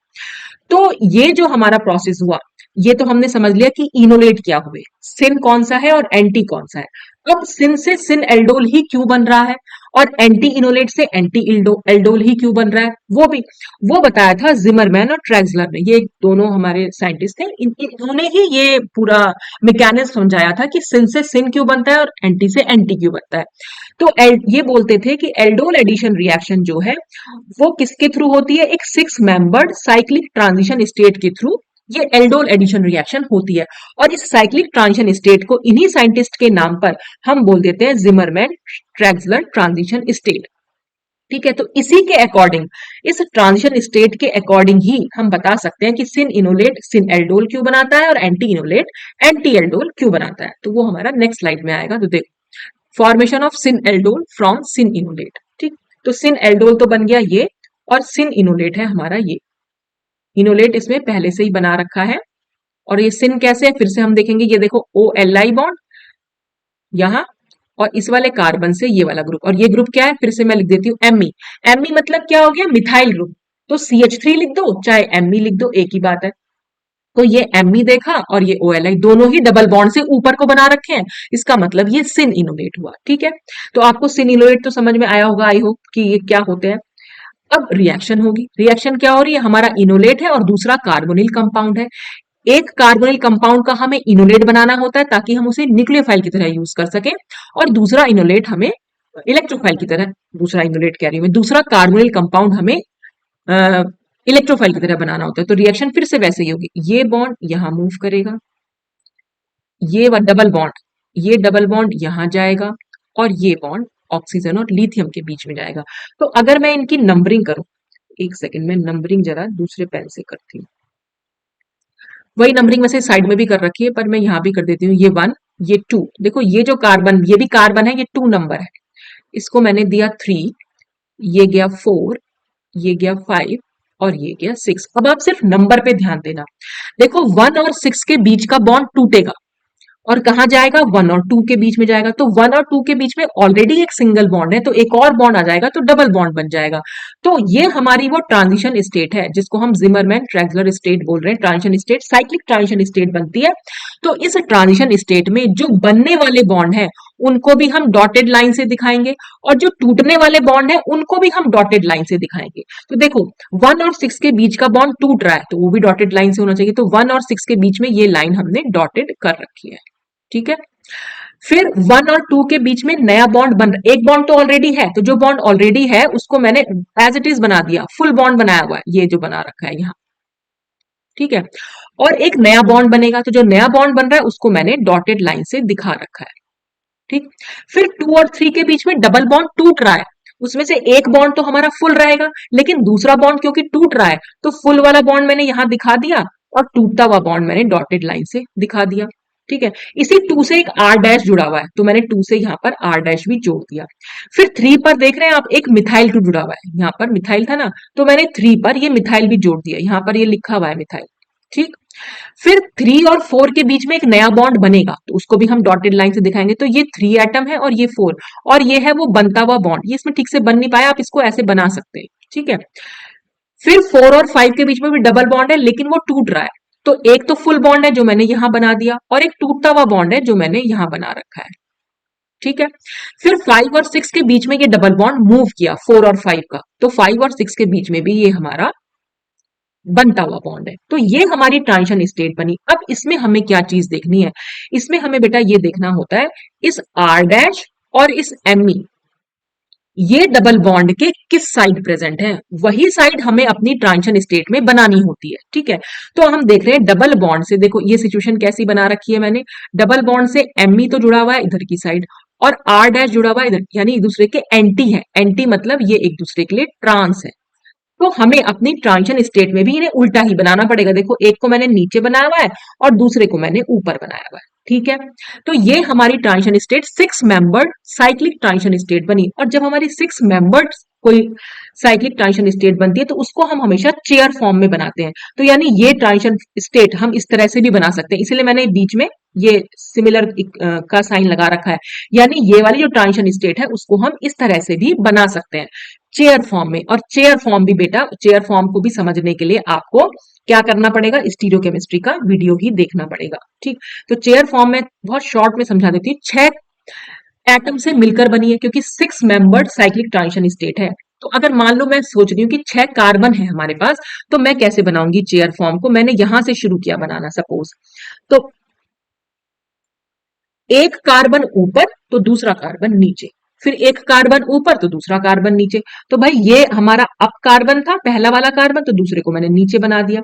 तो ये जो हमारा प्रोसेस हुआ, ये तो हमने समझ लिया कि इनोलेट क्या हुए, सिन कौन सा है और एंटी कौन सा है। अब सिन से सिन एल्डोल ही क्यों बन रहा है और एंटी इनोलेट से एंटी एल्डोल ही क्यों बन रहा है, वो बताया था जिमरमैन और ट्रैक्सलर ने। ये दोनों हमारे साइंटिस्ट थे, इन्होंने ही ये पूरा मैकेनिज्म समझाया था कि सिन से सिन क्यों बनता है और एंटी से एंटी क्यों बनता है। तो ये बोलते थे कि एल्डोल एडिशन रिएक्शन जो है वो किसके थ्रू होती है, एक 6 मेंबर्ड साइक्लिक ट्रांजिशन स्टेट के थ्रू ये एल्डोल एडिशन रिएक्शन होती है। और इस साइक्लिक ट्रांजिशन स्टेट को इन्हीं साइंटिस्ट के नाम पर हम बोल देते हैं जिमरमैन ट्रैक्सलर ट्रांजिशन स्टेट। ठीक है, तो इसी के अकॉर्डिंग, इस ट्रांजिशन स्टेट के अकॉर्डिंग ही हम बता सकते हैं कि सिन इनोलेट सिन एल्डोल क्यों बनाता है और एंटी इनोलेट एंटी एल्डोल क्यों बनाता है। तो वो हमारा नेक्स्ट स्लाइड में आएगा। तो देखो, formation of syn aldol from syn enolate. ठीक, तो सिन एल्डोल तो बन गया ये, और सिन इनोलेट है हमारा ये। इनोलेट इसमें पहले से ही बना रखा है। और ये सिन कैसे है फिर से हम देखेंगे। ये देखो OLI बॉन्ड यहां, और इस वाले कार्बन से ये वाला ग्रुप, और ये ग्रुप क्या है फिर से मैं लिख देती हूँ ME। ME मतलब क्या हो गया, मिथाइल ग्रुप। तो CH3 लिख दो चाहे ME लिख दो, एक ही बात है। तो ये ME देखा और ये OLI दोनों ही डबल बॉन्ड से ऊपर को बना रखे हैं, इसका मतलब ये सिन इनोलेट हुआ। ठीक है, तो आपको सिन इनोलेट तो समझ में आया होगा, आई होप, कि ये क्या होते हैं। अब रिएक्शन होगी। रिएक्शन क्या हो रही है, हमारा इनोलेट है और दूसरा कार्बोनिल कंपाउंड है। एक कार्बोनिल कंपाउंड का हमें इनोलेट बनाना होता है ताकि हम उसे न्यूक्लियोफाइल की तरह यूज कर सकें, और दूसरा इनोलेट हमें इलेक्ट्रोफाइल की तरह, दूसरा इनोलेट कह रही हूं मैं, दूसरा कार्बोनिल कंपाउंड हमें इलेक्ट्रोफाइल की तरह बनाना होता है। तो रिएक्शन फिर से वैसे ही होगी, ये बॉन्ड यहां मूव करेगा, ये डबल बॉन्ड यहां जाएगा, और ये बॉन्ड ऑक्सीजन और लिथियम के बीच में जाएगा। तो अगर मैं इनकी नंबरिंग करूं, एक सेकेंड में नंबरिंग जरा दूसरे पेन से करती हूँ। वही नंबरिंग वैसे साइड में भी कर रखी है पर मैं यहां भी कर देती हूँ। ये 1, ये 2, देखो ये जो कार्बन, ये भी कार्बन है, ये 2 नंबर है, इसको मैंने दिया 3, ये गया 4, ये गया 5, और ये गया 6। अब आप सिर्फ नंबर पे ध्यान देना। देखो 1 और 6 के बीच का बॉन्ड टूटेगा और कहाँ जाएगा, 1 और 2 के बीच में जाएगा। तो 1 और 2 के बीच में ऑलरेडी एक सिंगल बॉन्ड है, तो एक और बॉन्ड आ जाएगा तो डबल बॉन्ड बन जाएगा। तो ये हमारी वो ट्रांजिशन स्टेट है जिसको हम जिमरमैन ट्रैक्सलर स्टेट बोल रहे हैं। Transition state, cyclic transition state बनती है। तो इस ट्रांजिशन स्टेट में जो बनने वाले बॉन्ड है उनको भी हम डॉटेड लाइन से दिखाएंगे, और जो टूटने वाले बॉन्ड है उनको भी हम डॉटेड लाइन से दिखाएंगे। तो देखो 1 और 6 के बीच का बॉन्ड टूट रहा है तो वो भी डॉटेड लाइन से होना चाहिए। तो 1 और 6 के बीच में ये लाइन हमने डॉटेड कर रखी है। ठीक है, फिर 1 और 2 के बीच में नया बॉन्ड बन रहा है। एक बॉन्ड तो ऑलरेडी है, तो जो बॉन्ड ऑलरेडी है उसको मैंने एज इट इज बना दिया, फुल बॉन्ड बनाया हुआ है, ये जो बना रखा है यहां। ठीक है, और एक नया बॉन्ड बनेगा, तो जो नया बॉन्ड बन रहा है उसको मैंने डॉटेड लाइन से दिखा रखा है। ठीक, फिर 2 और 3 के बीच में डबल बॉन्ड टूट रहा है, उसमें से एक बॉन्ड तो हमारा फुल रहेगा, लेकिन दूसरा बॉन्ड क्योंकि टूट रहा है तो फुल वाला बॉन्ड मैंने यहां दिखा दिया, और टूटता हुआ बॉन्ड मैंने डॉटेड लाइन से दिखा दिया। ठीक है, इसी 2 से एक R डैश जुड़ा हुआ है तो मैंने 2 से यहां पर R डैश भी जोड़ दिया। फिर 3 पर देख रहे हैं आप, एक मिथाइल टू जुड़ा हुआ है, यहां पर मिथाइल था ना, तो मैंने 3 पर ये मिथाइल भी जोड़ दिया, यहां पर ये लिखा हुआ है मिथाइल। ठीक, फिर 3 और 4 के बीच में एक नया बॉन्ड बनेगा तो उसको भी हम डॉटेड लाइन से दिखाएंगे। तो ये 3 एटम है और ये 4, और ये है वो बनता हुआ बॉन्ड। ये इसमें ठीक से बन नहीं पाया, आप इसको ऐसे बना सकते हैं। ठीक है, फिर 4 और 5 के बीच में भी डबल बॉन्ड है लेकिन वो टूट रहा है, तो एक तो फुल बॉन्ड है जो मैंने यहां बना दिया, और एक टूटता हुआ बॉन्ड है जो मैंने यहां बना रखा है। ठीक है, फिर 5 और 6 के बीच में ये डबल बॉन्ड मूव किया, 4 और 5 का, तो 5 और 6 के बीच में भी ये हमारा बनता हुआ बॉन्ड है। तो ये हमारी ट्रांजिशन स्टेट बनी। अब इसमें हमें क्या चीज देखनी है, इसमें हमें बेटा ये देखना होता है इस R डैश और इस ME, ये डबल बॉन्ड के किस साइड प्रेजेंट है, वही साइड हमें अपनी ट्रांजिशन स्टेट में बनानी होती है। ठीक है, तो हम देख रहे हैं डबल बॉन्ड से, देखो ये सिचुएशन कैसी बना रखी है मैंने, डबल बॉन्ड से ME तो जुड़ा हुआ है इधर की साइड, और R डैश जुड़ा हुआ है इधर, यानी एक दूसरे के एंटी है। एंटी मतलब ये एक दूसरे के लिए ट्रांस है। तो हमें अपनी ट्रांजिशन स्टेट में भी इन्हें उल्टा ही बनाना पड़ेगा। देखो एक को मैंने नीचे बनाया हुआ है और दूसरे को मैंने ऊपर बनाया हुआ है। ठीक है, तो ये हमारी transition state 6 membered cyclic transition state बनी। और जब हमारी 6 मेंबर्ड कोई साइक्लिक ट्रांजिशन स्टेट बनती है तो उसको हम हमेशा चेयर फॉर्म में बनाते हैं। तो यानी ये ट्रांजिशन स्टेट हम इस तरह से भी बना सकते हैं, इसलिए मैंने बीच में ये सिमिलर का साइन लगा रखा है। यानी ये वाली जो ट्रांजिशन स्टेट है उसको हम इस तरह से भी बना सकते हैं, चेयर फॉर्म में। और चेयर फॉर्म भी बेटा, चेयर फॉर्म को भी समझने के लिए आपको क्या करना पड़ेगा, स्टीरियोकेमिस्ट्री का वीडियो ही देखना पड़ेगा। ठीक, तो चेयर फॉर्म में बहुत शॉर्ट में समझा देती हूँ। 6 एटम से मिलकर बनी है क्योंकि 6 मेंबर्ड साइक्लिक ट्रांजिशन स्टेट है। तो अगर मान लो मैं सोच रही हूँ कि 6 कार्बन है हमारे पास, तो मैं कैसे बनाऊंगी चेयर फॉर्म को? मैंने यहां से शुरू किया बनाना सपोज, तो एक कार्बन ऊपर तो दूसरा कार्बन नीचे, फिर एक कार्बन ऊपर तो दूसरा कार्बन नीचे। तो भाई ये हमारा अप कार्बन था, पहला वाला कार्बन, तो दूसरे को मैंने नीचे बना दिया।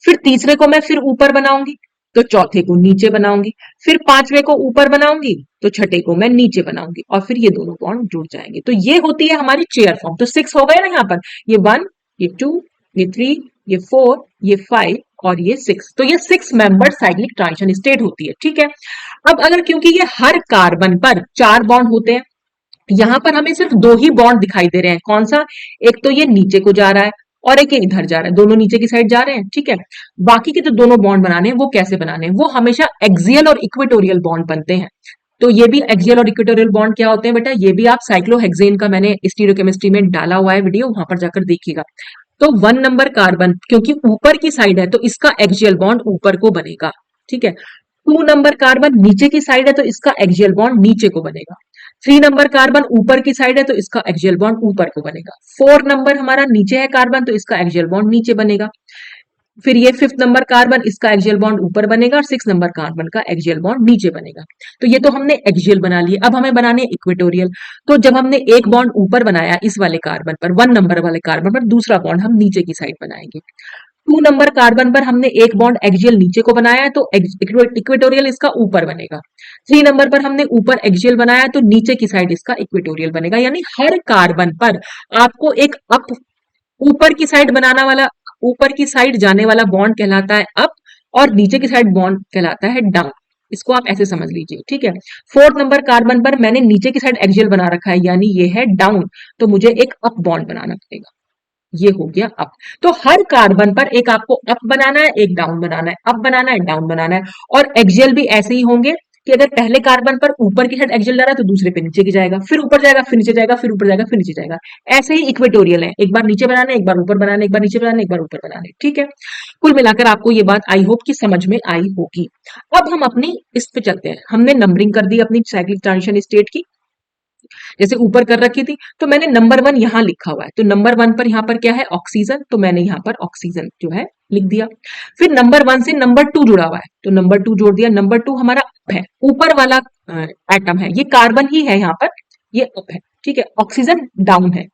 फिर तीसरे को मैं फिर ऊपर बनाऊंगी, तो चौथे को नीचे बनाऊंगी। फिर पांचवे को ऊपर बनाऊंगी, तो छठे को मैं नीचे बनाऊंगी, और फिर ये दोनों बॉन्ड जुड़ जाएंगे। तो ये होती है हमारी चेयर फॉर्म। तो 6 हो गए ना यहाँ पर, ये 1, ये 2, ये 3, ये 4, ये 5 और ये 6। तो ये 6 मेंबर साइक्लिक ट्रांजिशन स्टेट होती है, ठीक है। अब अगर क्योंकि ये हर कार्बन पर 4 बॉन्ड होते हैं, यहां पर हमें सिर्फ 2 ही बॉन्ड दिखाई दे रहे हैं। कौन सा? एक तो ये नीचे को जा रहा है और एक ये इधर जा रहा है, दोनों नीचे की साइड जा रहे हैं, ठीक है। बाकी के जो दोनों बॉन्ड बनाने हैं वो कैसे बनाने हैं? वो हमेशा एक्सियल और इक्वेटोरियल बॉन्ड बनते हैं। तो ये भी एक्सियल और इक्वेटोरियल बॉन्ड क्या होते हैं बेटा? ये भी आप साइक्लोहेक्सेन का मैंने स्टीरियोकेमिस्ट्री में डाला हुआ है वीडियो, वहां पर जाकर देखिएगा। तो 1 नंबर कार्बन क्योंकि ऊपर की साइड है तो इसका एक्सियल बॉन्ड ऊपर को बनेगा, ठीक है। 2 नंबर कार्बन नीचे की साइड है तो इसका एक्सियल बॉन्ड नीचे को बनेगा। 3 नंबर कार्बन ऊपर की साइड है तो इसका एक्सियल बॉन्ड ऊपर को बनेगा। 4 नंबर हमारा नीचे है कार्बन तो इसका एक्सियल बॉन्ड नीचे बनेगा। फिर ये 5th नंबर कार्बन, इसका एक्सियल बॉन्ड ऊपर बनेगा, और 6 नंबर कार्बन का एक्सियल बॉन्ड नीचे बनेगा। तो ये तो हमने एक्सियल बना लिए। अब हमें बनाने इक्वेटोरियल। तो जब हमने एक बॉन्ड ऊपर बनाया इस वाले कार्बन पर, 1 नंबर वाले कार्बन पर, दूसरा बॉन्ड हम नीचे की साइड बनाएंगे। 2 नंबर कार्बन पर हमने एक बॉन्ड एक्सियल नीचे को बनाया है तो इक्वेटोरियल इसका ऊपर बनेगा। 3 नंबर पर हमने ऊपर एक्सियल बनाया तो नीचे की साइड इसका इक्वेटोरियल बनेगा। यानी हर कार्बन पर आपको एक अप, ऊपर की साइड बनाना वाला, ऊपर की साइड जाने वाला बॉन्ड कहलाता है अप, और नीचे की साइड बॉन्ड कहलाता है डाउन। इसको आप ऐसे समझ लीजिए, ठीक है। 4th नंबर कार्बन पर मैंने नीचे की साइड एक्सियल बना रखा है, यानी ये है डाउन, तो मुझे एक अप बॉन्ड बनाना पड़ेगा। ये हो गया अप। तो हर कार्बन पर एक आपको अप बनाना है, एक डाउन बनाना है, अप बनाना है, डाउन बनाना है। और एक्सियल भी ऐसे ही होंगे कि अगर पहले कार्बन पर ऊपर की साइड एक्सियल जा रहा है तो दूसरे पे नीचे की जाएगा, फिर ऊपर जाएगा, फिर नीचे जाएगा, फिर ऊपर जाएगा, फिर नीचे जाएगा। ऐसे ही इक्वेटोरियल है, एक बार नीचे बनाना है, एक बार ऊपर बनाना है, एक बार नीचे बनाना है, एक बार ऊपर बनाना है, ठीक है। कुल मिलाकर आपको ये बात आई होप कि समझ में आई होगी। अब हम अपनी इस पे चलते हैं। हमने नंबरिंग कर दी अपनी साइक्लिक ट्रांजिशन स्टेट की, जैसे ऊपर कर रखी थी। तो मैंने नंबर 1 यहां लिखा हुआ है, तो नंबर 1 पर यहां पर क्या है? ऑक्सीजन, तो मैंने यहां पर ऑक्सीजन जो है लिख दिया। फिर नंबर 1 से नंबर 2 जुड़ा हुआ है तो नंबर 2 जोड़ दिया। नंबर 2 हमारा अप है, ऊपर वाला एटम है, ये कार्बन ही है यहाँ पर, ये अप है, ठीक है। ऑक्सीजन डाउन है।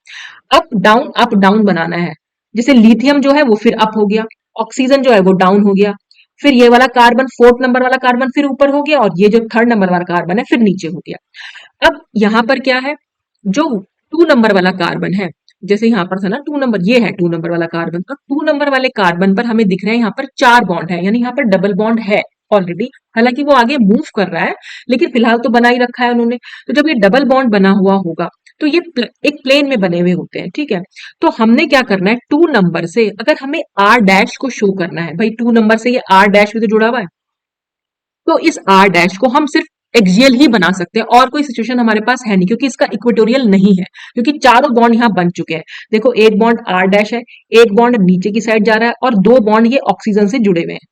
अप डाउन बनाना है। जैसे लिथियम जो है वो फिर अप हो गया, ऑक्सीजन जो है वो डाउन हो गया। फिर ये वाला कार्बन, 4th नंबर वाला कार्बन फिर ऊपर हो गया, और ये जो 3rd नंबर वाला कार्बन है फिर नीचे हो गया। अब यहां पर क्या है? जो 2 नंबर वाला कार्बन है, जैसे यहां पर था ना 2 नंबर, ये है 2 नंबर वाला कार्बन। तो 2 नंबर वाले कार्बन पर हमें दिख रहे हैं यहाँ पर 4 बॉन्ड है, यानी यहाँ पर डबल बॉन्ड है ऑलरेडी। हालांकि वो आगे मूव कर रहा है, लेकिन फिलहाल तो बना ही रखा है उन्होंने। तो जब ये डबल बॉन्ड बना हुआ होगा तो ये एक प्लेन में बने हुए होते हैं, ठीक है। तो हमने क्या करना है? 2 नंबर से अगर हमें आर डैश को शो करना है, भाई 2 नंबर से ये आर डैश भी तो जुड़ा हुआ है, तो इस आर डैश को हम सिर्फ एक्सियल ही बना सकते हैं, और कोई सिचुएशन हमारे पास है नहीं, क्योंकि इसका इक्वेटोरियल नहीं है, क्योंकि चारों बॉन्ड यहां बन चुके हैं। देखो, एक बॉन्ड आर डैश है, एक बॉन्ड नीचे की साइड जा रहा है, और 2 बॉन्ड ये ऑक्सीजन से जुड़े हुए हैं,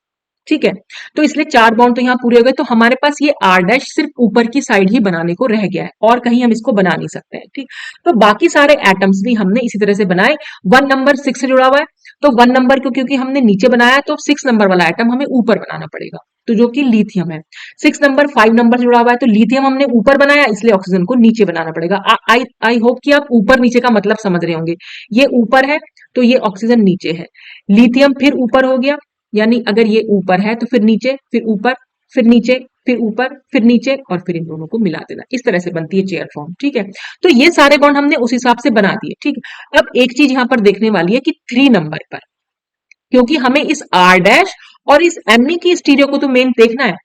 ठीक है। तो इसलिए 4 बॉन्ड तो यहाँ पूरे हो गए। तो हमारे पास ये आर डैश सिर्फ ऊपर की साइड ही बनाने को रह गया है, और कहीं हम इसको बना नहीं सकते हैं, ठीक। तो बाकी सारे एटम्स भी हमने इसी तरह से बनाए। 1 नंबर 6 से जुड़ा हुआ है, तो 1 नंबर को क्योंकि हमने नीचे बनाया, तो 6 नंबर वाला एटम हमें ऊपर बनाना पड़ेगा, तो जो कि लिथियम है। 6 नंबर 5 नंबर से जुड़ा हुआ है, तो लिथियम हमने ऊपर बनाया, इसलिए ऑक्सीजन को नीचे बनाना पड़ेगा। आई आई होप कि आप ऊपर नीचे का मतलब समझ रहे होंगे। ये ऊपर है तो ये ऑक्सीजन नीचे है। लिथियम फिर ऊपर हो गया, यानी अगर ये ऊपर है तो फिर नीचे, फिर ऊपर, फिर नीचे, फिर ऊपर, फिर नीचे, और फिर इन दोनों को मिला देना। इस तरह से बनती है चेयर फॉर्म, ठीक है। तो ये सारे बॉन्ड हमने उस हिसाब से बना दिए, ठीक है। अब एक चीज यहां पर देखने वाली है कि 3 नंबर पर, क्योंकि हमें इस आर डैश और इस एमई की स्टीरियो को तो मेन देखना है,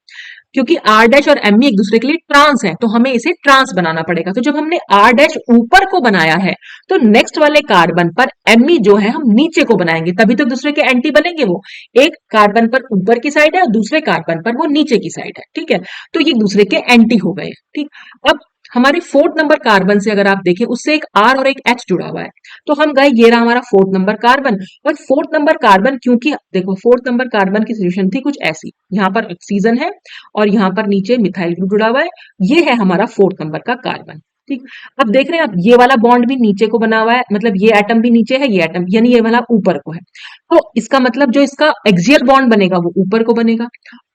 क्योंकि आर डैश और एमई एक दूसरे के लिए ट्रांस है, तो हमें इसे ट्रांस बनाना पड़ेगा। तो जब हमने आर डैश ऊपर को बनाया है, तो नेक्स्ट वाले कार्बन पर एमई जो है हम नीचे को बनाएंगे, तभी तो दूसरे के एंटी बनेंगे। वो एक कार्बन पर ऊपर की साइड है और दूसरे कार्बन पर वो नीचे की साइड है, ठीक है। तो ये दूसरे के एंटी हो गए, ठीक। अब हमारे फोर्थ नंबर कार्बन से अगर आप देखें उससे एक आर और एक एच जुड़ा हुआ है, तो हम गए ये रहा हमारा फोर्थ नंबर कार्बन। और फोर्थ नंबर कार्बन क्योंकि देखो फोर्थ नंबर कार्बन की सिचुएशन थी कुछ ऐसी, यहाँ पर ऑक्सीजन है और यहाँ पर नीचे मिथाइल ग्रुप जुड़ा हुआ है, ये है हमारा फोर्थ नंबर का कार्बन। ठीक, अब देख रहे हैं आप ये वाला बॉन्ड भी नीचे को बना हुआ है, मतलब ये एटम भी नीचे है, ये एटम यानी ये वाला ऊपर को है। तो इसका मतलब जो इसका एक्सियल बॉन्ड बनेगा वो ऊपर को बनेगा,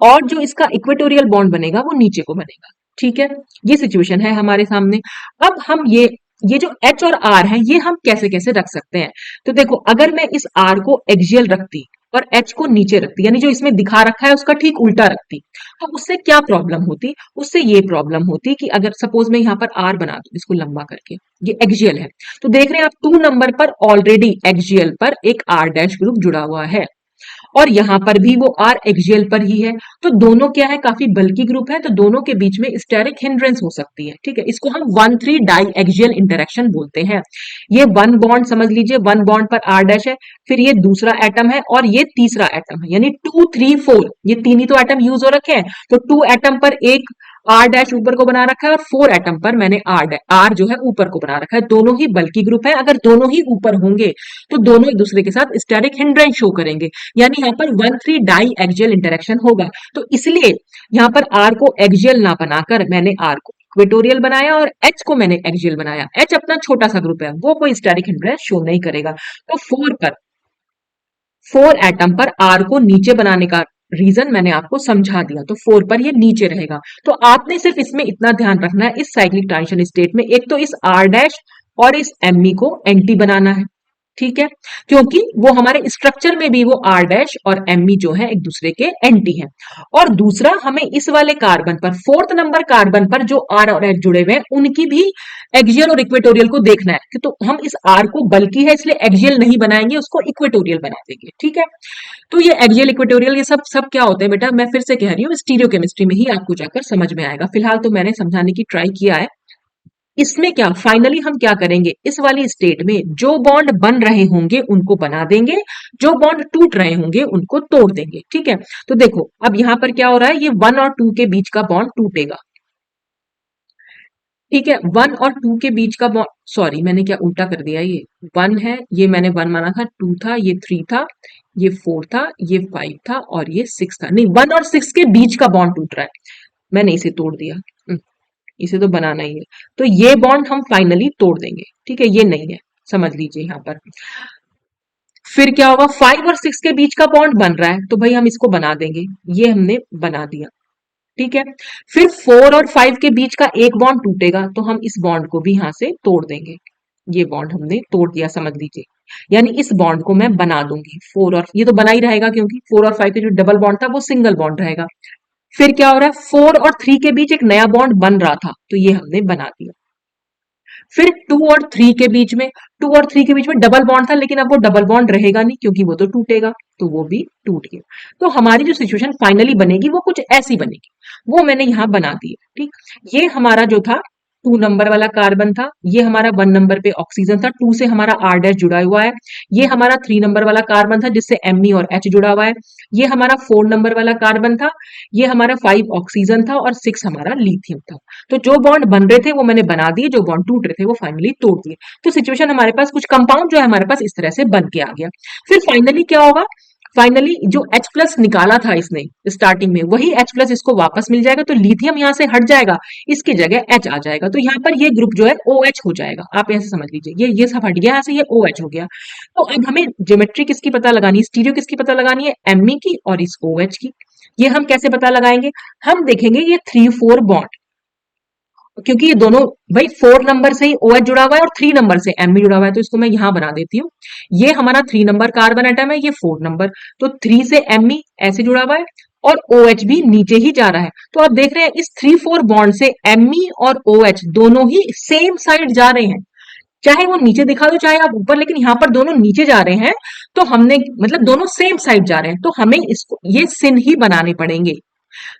और जो इसका इक्वेटोरियल बॉन्ड बनेगा वो नीचे को बनेगा। ठीक है, ये सिचुएशन है हमारे सामने। अब हम ये जो H और R है ये हम कैसे कैसे रख सकते हैं। तो देखो अगर मैं इस R को एक्सियल रखती और H को नीचे रखती, यानी जो इसमें दिखा रखा है उसका ठीक उल्टा रखती, तो उससे क्या प्रॉब्लम होती, उससे ये प्रॉब्लम होती कि अगर सपोज मैं यहाँ पर R बना दूं इसको लंबा करके, ये एक्सियल है, तो देख रहे हैं आप 2 नंबर पर ऑलरेडी एक्सियल पर एक R डैश ग्रुप जुड़ा हुआ है, और यहां पर भी वो आर एक्सियल पर ही है। तो दोनों क्या है, काफी बल्कि ग्रुप है, तो दोनों के बीच में स्टेरिक हिंड्रेंस हो सकती है। ठीक है, इसको हम 1,3 डाई एक्सियल इंटरेक्शन बोलते हैं। ये वन बॉन्ड समझ लीजिए, वन बॉन्ड पर आर डैश है, फिर ये दूसरा एटम है और ये तीसरा एटम है, यानी 2 3 4 ये तीन ही तो एटम यूज हो रखे हैं। तो 2 एटम पर एक आर डैश ऊपर को बना रखा है और 4 एटम पर मैंने आर जो है ऊपर को बना रखा है। दोनों ही बल्कि ग्रुप है, अगर दोनों ही ऊपर होंगे तो दोनों एक दूसरे के साथ स्टेरिक हिंड्रेंस शो करेंगे, यानी यहाँ पर 1,3 डाई एक्सियल इंटरेक्शन होगा। तो इसलिए यहाँ पर आर को एक्सियल ना बनाकर मैंने आर को इक्वेटोरियल बनाया और एच को मैंने एक्सियल बनाया। एच अपना छोटा सा ग्रुप है, वो कोई स्टेरिक हिंड्रेंस शो नहीं करेगा। तो 4 एटम पर आर को नीचे बनाने का रीजन मैंने आपको समझा दिया, तो 4 पर ये नीचे रहेगा। तो आपने सिर्फ इसमें इतना ध्यान रखना है इस साइक्लिक ट्रांजिशन स्टेट में, एक तो इस आर डैश और इस एमई को एंटी बनाना है। ठीक है, क्योंकि वो हमारे स्ट्रक्चर में भी वो आर डैश और एमई जो है एक दूसरे के एंटी हैं। और दूसरा हमें इस वाले कार्बन पर, फोर्थ नंबर कार्बन पर जो आर और एच जुड़े हुए हैं उनकी भी एक्सियल और इक्वेटोरियल को देखना है, कि तो हम इस आर को बल्कि है इसलिए एक्सियल नहीं बनाएंगे, उसको इक्वेटोरियल बना देंगे। ठीक है, तो ये एक्सियल इक्वेटोरियल ये सब सब क्या होते हैं बेटा, मैं फिर से कह रही हूँ स्टीरियो केमिस्ट्री में ही आपको जाकर समझ में आएगा, फिलहाल तो मैंने समझाने की ट्राई किया है। इसमें क्या फाइनली हम क्या करेंगे, इस वाली स्टेट में जो बॉन्ड बन रहे होंगे उनको बना देंगे, जो बॉन्ड टूट रहे होंगे उनको तोड़ देंगे। ठीक है, तो देखो अब यहां पर क्या हो रहा है, ये 1 और 2 के बीच का बॉन्ड टूटेगा। ठीक है, 1 और 2 के बीच का बॉन्ड, सॉरी मैंने क्या उल्टा कर दिया, ये 1 है, ये मैंने 1 माना था, 2 था, ये 3 था, ये 4 था, ये 5 था और ये 6 था। नहीं, 1 और 6 के बीच का बॉन्ड टूट रहा है, मैंने इसे तोड़ दिया। इसे तो बनाना ही है, तो ये बॉन्ड हम फाइनली तोड़ देंगे। ठीक है, ये नहीं है, समझ लीजिए यहां पर। फिर क्या होगा, 5 और 6 के बीच का बॉन्ड बन रहा है, तो भाई हम इसको बना देंगे, ये हमने बना दिया। ठीक है, फिर 4 और 5 के बीच का एक बॉन्ड टूटेगा, तो हम इस बॉन्ड को भी यहां से तोड़ देंगे। ये बॉन्ड हमने तोड़ दिया, समझ लीजिए, यानी इस बॉन्ड को मैं बना दूंगी। 4 और ये तो बना ही रहेगा, क्योंकि 4 और 5 के जो डबल बॉन्ड था वो सिंगल बॉन्ड रहेगा। फिर क्या हो रहा है, 4 और 3 के बीच एक नया बॉन्ड बन रहा था, तो ये हमने बना दिया। फिर 2 और 3 के बीच में, 2 और 3 के बीच में डबल बॉन्ड था, लेकिन अब वो डबल बॉन्ड रहेगा नहीं क्योंकि वो तो टूटेगा, तो वो भी टूट गया। तो हमारी जो सिचुएशन फाइनली बनेगी वो कुछ ऐसी बनेगी, वो मैंने यहां बना दी है। ठीक, ये हमारा जो था 2 नंबर वाला कार्बन था, ये हमारा 1 नंबर पे ऑक्सीजन था, 2 से हमारा आर डैश जुड़ा हुआ है, ये हमारा 3 नंबर वाला कार्बन था जिससे एमई और एच जुड़ा हुआ है, ये हमारा 4 नंबर वाला कार्बन था, ये हमारा 5 ऑक्सीजन था और 6 हमारा लिथियम था। तो जो बॉन्ड बन रहे थे वो मैंने बना दिए, जो बॉन्ड टूट रहे थे वो फाइनली तोड़ दिए। तो सिचुएशन हमारे पास कुछ कंपाउंड जो है हमारे पास इस तरह से बन के आ गया। फिर फाइनली क्या होगा, फाइनली जो H प्लस निकाला था इसने स्टार्टिंग में, वही H प्लस इसको वापस मिल जाएगा, तो लिथियम यहां से हट जाएगा, इसकी जगह H आ जाएगा, तो यहाँ पर ये ग्रुप जो है OH हो जाएगा। आप ऐसे समझ लीजिए, ये सब हट गया यहाँ से, ये OH हो गया। तो अब हमें ज्योमेट्री किसकी पता लगानी है, स्टीरियो किसकी पता लगानी है, Me की और इस OH की। ये हम कैसे पता लगाएंगे, हम देखेंगे ये 3 4 बॉन्ड, क्योंकि ये दोनों भाई 4 नंबर से ही OH जुड़ा हुआ है और 3 नंबर से Me जुड़ा हुआ है, तो इसको मैं यहां बना देती हूँ। ये हमारा 3 नंबर कार्बन एटम है, ये 4 नंबर, तो 3 से Me ऐसे जुड़ा हुआ है और OH भी नीचे ही जा रहा है। तो आप देख रहे हैं इस 3 4 बॉन्ड से Me और OH दोनों ही सेम साइड जा रहे हैं, चाहे वो नीचे दिखा दो चाहे आप ऊपर, लेकिन यहाँ पर दोनों नीचे जा रहे हैं, तो हमने मतलब दोनों सेम साइड जा रहे हैं, तो हमें इसको ये सिन ही बनाने पड़ेंगे।